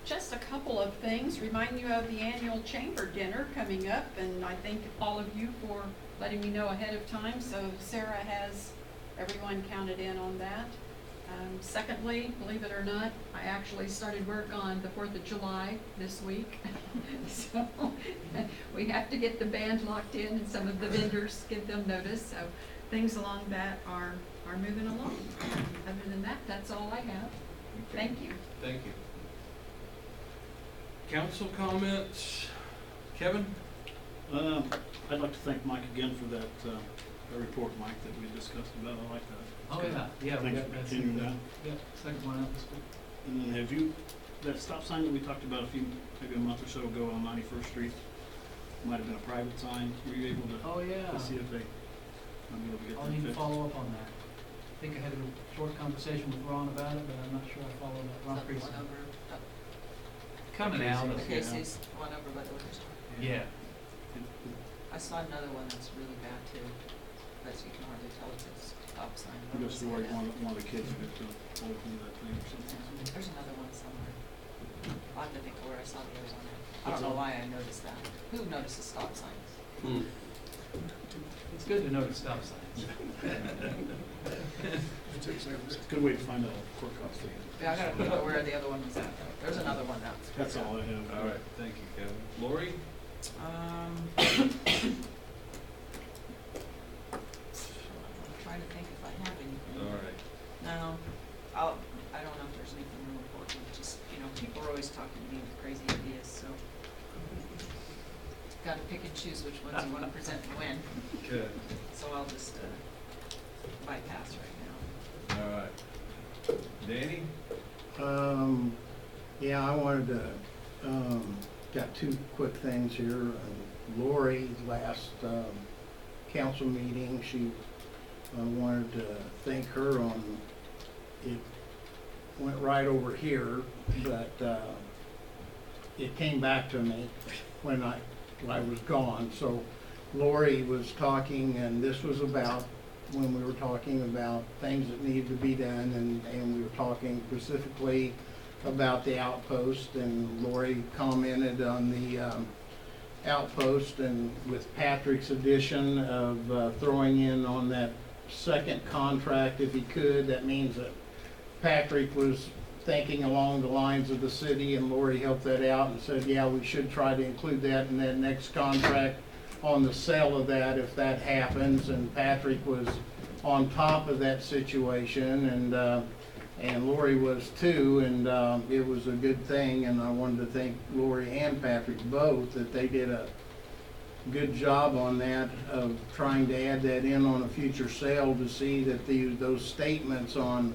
Speaker 2: Just a couple of things, remind you of the annual chamber dinner coming up, and I thank all of you for letting me know ahead of time, so Sarah has everyone counted in on that. Secondly, believe it or not, I actually started work on the 4th of July this week. So we have to get the band locked in and some of the vendors, give them notice, so things along that are moving along. Other than that, that's all I have. Thank you.
Speaker 1: Thank you. Council comments? Kevin?
Speaker 10: I'd like to thank Mike again for that, report, Mike, that we discussed about. I like that.
Speaker 6: Oh, yeah, we
Speaker 10: Thanks
Speaker 6: got
Speaker 10: for
Speaker 6: that.
Speaker 10: continuing that.
Speaker 6: Yeah, second one out this week.
Speaker 10: And then have you, that stop sign that we talked about maybe a month or so ago on 91st Street, might have been a private sign. Were you able to?
Speaker 6: Oh, yeah.
Speaker 10: To see if they might be able to get
Speaker 6: I'll
Speaker 10: that
Speaker 6: need to
Speaker 10: fixed?
Speaker 6: follow up on that. I think I had a short conversation with Ron about it, but I'm not sure I followed up. Ron
Speaker 4: Is that the
Speaker 6: Priest.
Speaker 4: one over,
Speaker 6: Coming out of,
Speaker 4: the Casey's, one over by the liquor store?
Speaker 6: yeah.
Speaker 4: I saw another one that's really bad too, but you can hardly tell if it's a stop sign.
Speaker 10: I guess the way one of the kids got to open that thing or something.
Speaker 4: There's another one somewhere. I'll have to think of where I saw the other one. I don't know why I noticed that. Who notices stop signs?
Speaker 6: It's good to notice stop signs.
Speaker 10: Good way to find out courthouse fee.
Speaker 4: Yeah, I gotta think of where the other one was at though. There's another one that's.
Speaker 10: That's all I have.
Speaker 1: All right, thank you, Kevin. Lori?
Speaker 4: I'm trying to think if I have anything.
Speaker 1: All right.
Speaker 4: No, I don't know if there's anything real important, just, people are always talking to me with crazy ideas, so. Gotta pick and choose which ones you wanna present and when,
Speaker 1: Good.
Speaker 4: so I'll just, bypass right now.
Speaker 1: All right. Danny?
Speaker 11: Yeah, I wanted to, got two quick things here. Lori, last, council meeting, she, wanted to thank her on, it went right over here, but, it came back to me when I was gone. So Lori was talking, and this was about when we were talking about things that needed to be done, and we were talking specifically about the outpost, and Lori commented on the outpost, and with Patrick's addition of throwing in on that second contract if he could, that means that Patrick was thinking along the lines of the city, and Lori helped that out and said, yeah, we should try to include that in that next contract on the sale of that if that happens. And Patrick was on top of that situation, and Lori was too, and it was a good thing. And I wanted to thank Lori and Patrick both that they did a good job on that, of trying to add that in on a future sale to see that those statements on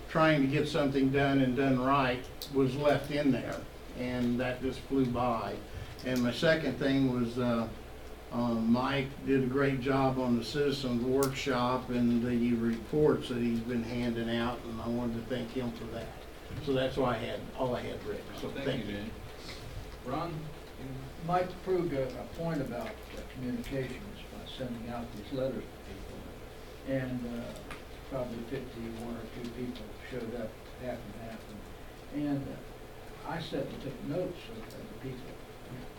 Speaker 11: trying to get something done and done right was left in there, and that just flew by. And my second thing was Mike did a great job on the citizens workshop and the reports that he's been handing out, and I wanted to thank him for that. So that's all I had, Rick. So
Speaker 1: Thank you, Danny. Ron?
Speaker 8: Mike proved a point about communications by sending out these letters to people. And probably 51 or 2 people showed up, half and half. And I sat and took notes of the people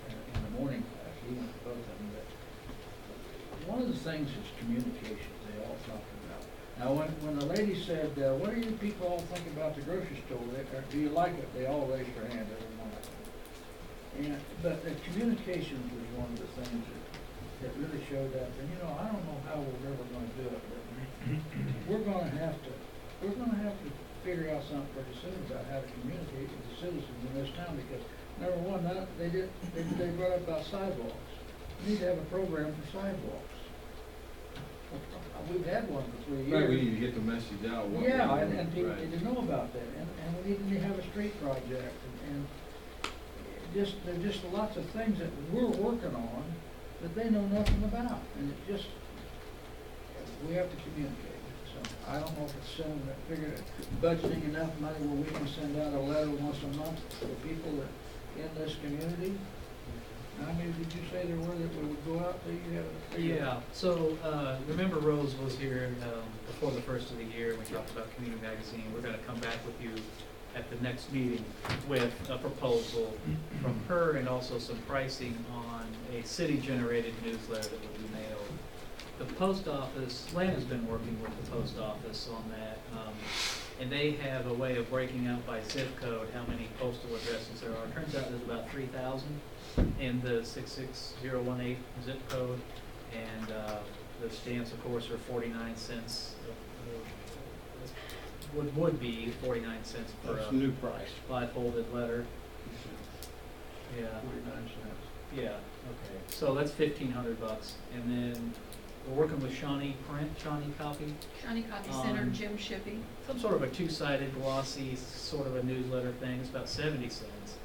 Speaker 8: in the morning class, even with both of them. But one of the things is communication, they all talked about. Now, when the lady said, what do you people all think about the grocery store? Do you like it? They all raised their hand, every one of them. But the communications was one of the things that really showed up. And I don't know how we're ever going to do it, but we're going to have to figure out something pretty soon about how to communicate with the citizens in this town, because number one, they brought up about sidewalks. We need to have a program for sidewalks. We've had one for 3 years.
Speaker 1: Right, we need to get the message out.
Speaker 8: Yeah, and people
Speaker 1: Right.
Speaker 8: need to know about that, and we need to have a street project, and there's just lots of things that we're working on that they know nothing about, and we have to communicate. So I don't know if it's soon, but figure budgeting enough money where we can send out a letter once a month to the people that in this community. How many did you say there were that would go out there? You have a figure?
Speaker 6: Yeah, so, remember Rose was here, before the first of the year, we talked about Community Magazine. We're gonna come back with you at the next meeting with a proposal from her and also some pricing on a city-generated newsletter that will be mailed. The post office, Lana has been working with the post office on that, and they have a way of breaking out by zip code how many postal addresses there are. It turns out there's about 3,000 in the 66018 zip code, and the stamps, of course, are 49 cents. Would be 49 cents for
Speaker 11: That's
Speaker 6: a
Speaker 11: the new price.
Speaker 6: five-folded letter. Yeah.
Speaker 11: 49 cents.
Speaker 6: Yeah, okay. So that's $1,500, and then we're working with Shawnee Print, Shawnee Copy.
Speaker 2: Shawnee Copy Center,
Speaker 6: Um,
Speaker 2: Jim Shippey.
Speaker 6: Some sort of a two-sided glossy, sort of a newsletter thing. It's about 70 cents.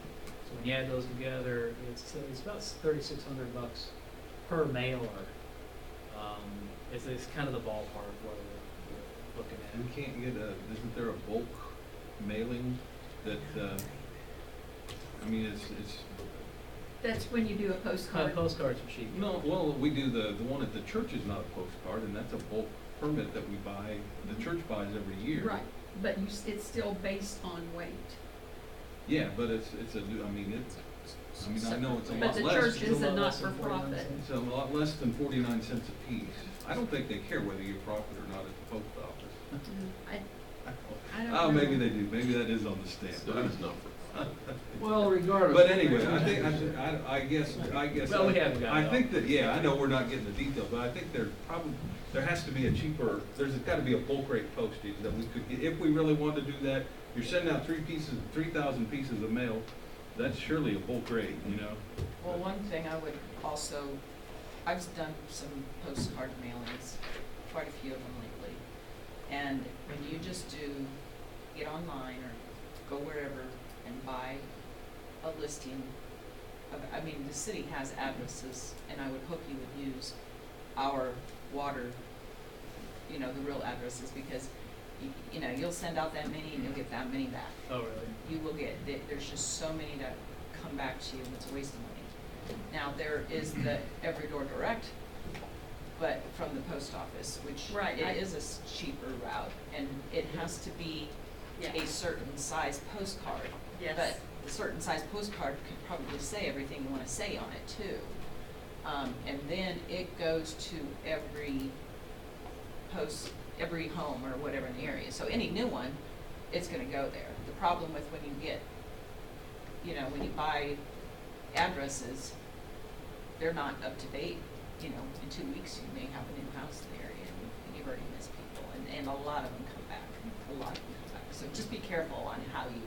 Speaker 6: So when you add those together, it's about $3,600 per mailer. It's kind of the ballpark what we're looking at.
Speaker 1: We can't get isn't there a bulk mailing that, I mean, it's,
Speaker 2: That's when you do a postcard.
Speaker 6: Postcards are cheap.
Speaker 1: no, well, we do the one at the church is not a postcard, and that's a bulk permit that we buy, the church buys every year.
Speaker 2: Right, but it's still based on weight.
Speaker 1: Yeah, but it's I mean, I know it's a
Speaker 2: But
Speaker 1: lot
Speaker 2: the
Speaker 1: less.
Speaker 2: church
Speaker 6: It's a
Speaker 2: is a
Speaker 6: lot less than
Speaker 2: not-for-profit.
Speaker 6: 49 cents.
Speaker 1: It's a lot less than 49 cents a piece. I don't think they care whether you profit or not at the post office.
Speaker 2: I don't
Speaker 1: Oh,
Speaker 2: know.
Speaker 1: maybe they do. Maybe that is on the stamp.
Speaker 7: Still is not for
Speaker 8: Well, regardless.
Speaker 1: But anyway, I guess.
Speaker 6: Well, we haven't got it
Speaker 1: I
Speaker 6: all.
Speaker 1: think that, yeah, I know we're not getting the details, but I think there has to be a cheaper, there's gotta be a bulk rate postage that we could get, if we really wanted to do that. You're sending out 3,000 pieces of mail, that's surely a bulk rate, you know?
Speaker 4: Well, one thing I would also, I've done some postcard mailings, quite a few of them lately. And when you just get online or go wherever and buy a listing of, I mean, the city has addresses, and I would hope you would use our water, the real addresses, because you'll send out that many and you'll get that many back.
Speaker 6: Oh, really?
Speaker 4: You will get, there's just so many that come back to you, and it's a waste of money. Now, there is the Every Door Direct, but from the post office, which
Speaker 2: Right,
Speaker 4: it is a cheaper route, and it has to be a
Speaker 2: Yes.
Speaker 4: certain size postcard.
Speaker 2: Yes.
Speaker 4: But a certain size postcard could probably say everything you wanna say on it too. And then it goes to every home or whatever in the area. So any new one, it's gonna go there. The problem with when you get, when you buy addresses, they're not up to date. In 2 weeks, you may have a new house in the area, and you've already missed people, and a lot of them come back. So just be careful on how you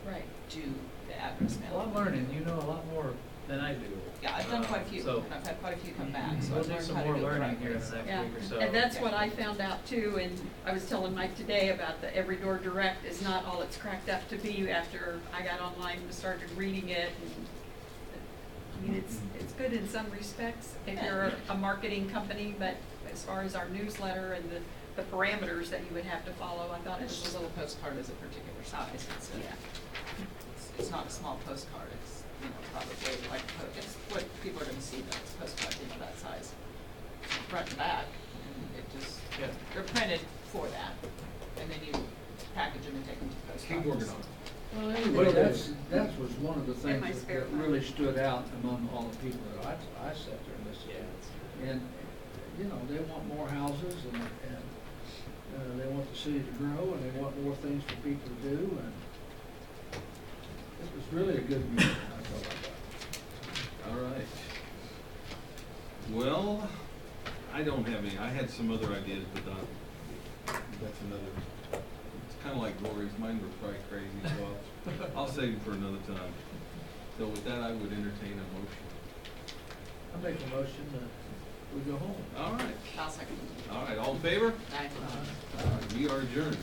Speaker 2: Right.
Speaker 4: do the address
Speaker 6: A
Speaker 4: mailing.
Speaker 6: lot learning, you know a lot more than I do.
Speaker 4: Yeah, I've done quite a few,
Speaker 6: So
Speaker 4: and I've had quite a few come back, so
Speaker 6: we'll
Speaker 4: I've
Speaker 6: do
Speaker 4: learned
Speaker 6: some
Speaker 4: how to
Speaker 6: more
Speaker 4: do it the
Speaker 6: learning
Speaker 4: right
Speaker 6: here
Speaker 4: way.
Speaker 6: in the next
Speaker 2: Yeah,
Speaker 6: week or so.
Speaker 2: and that's what I found out too, and I was telling Mike today about the Every Door Direct is not all it's cracked up to be after I got online and started reading it. And I mean, it's good in some respects if you're a marketing company, but as far as our newsletter and the parameters that you would have to follow, I thought it
Speaker 4: Each
Speaker 2: was
Speaker 4: little postcard is a particular size. It's not a small postcard, it's, probably like, it's what people are gonna see, that it's postcard, that size. Front and back, and it just,
Speaker 6: Yeah.
Speaker 4: they're printed for that, and then you package them and take them to the post office.
Speaker 1: Keep working on it.
Speaker 8: Well, anyway, that was one of the
Speaker 2: In my
Speaker 8: things
Speaker 2: spare
Speaker 8: that
Speaker 2: time.
Speaker 8: really stood out among all the people that I sat there and listened to. And, they want more houses and they want the city to grow and they want more things for people to do, and it was really a good meeting, I felt like that.
Speaker 1: All right. Well, I don't have any, I had some other ideas, but that's another, it's kinda like Lori's, mine were probably crazy, so I'll save it for another time. So with that, I would entertain a motion.
Speaker 8: I make a motion that we go home.
Speaker 1: All right,
Speaker 4: I'll second.
Speaker 1: all right, all in favor?
Speaker 4: Aye.
Speaker 1: All right, we are adjourned.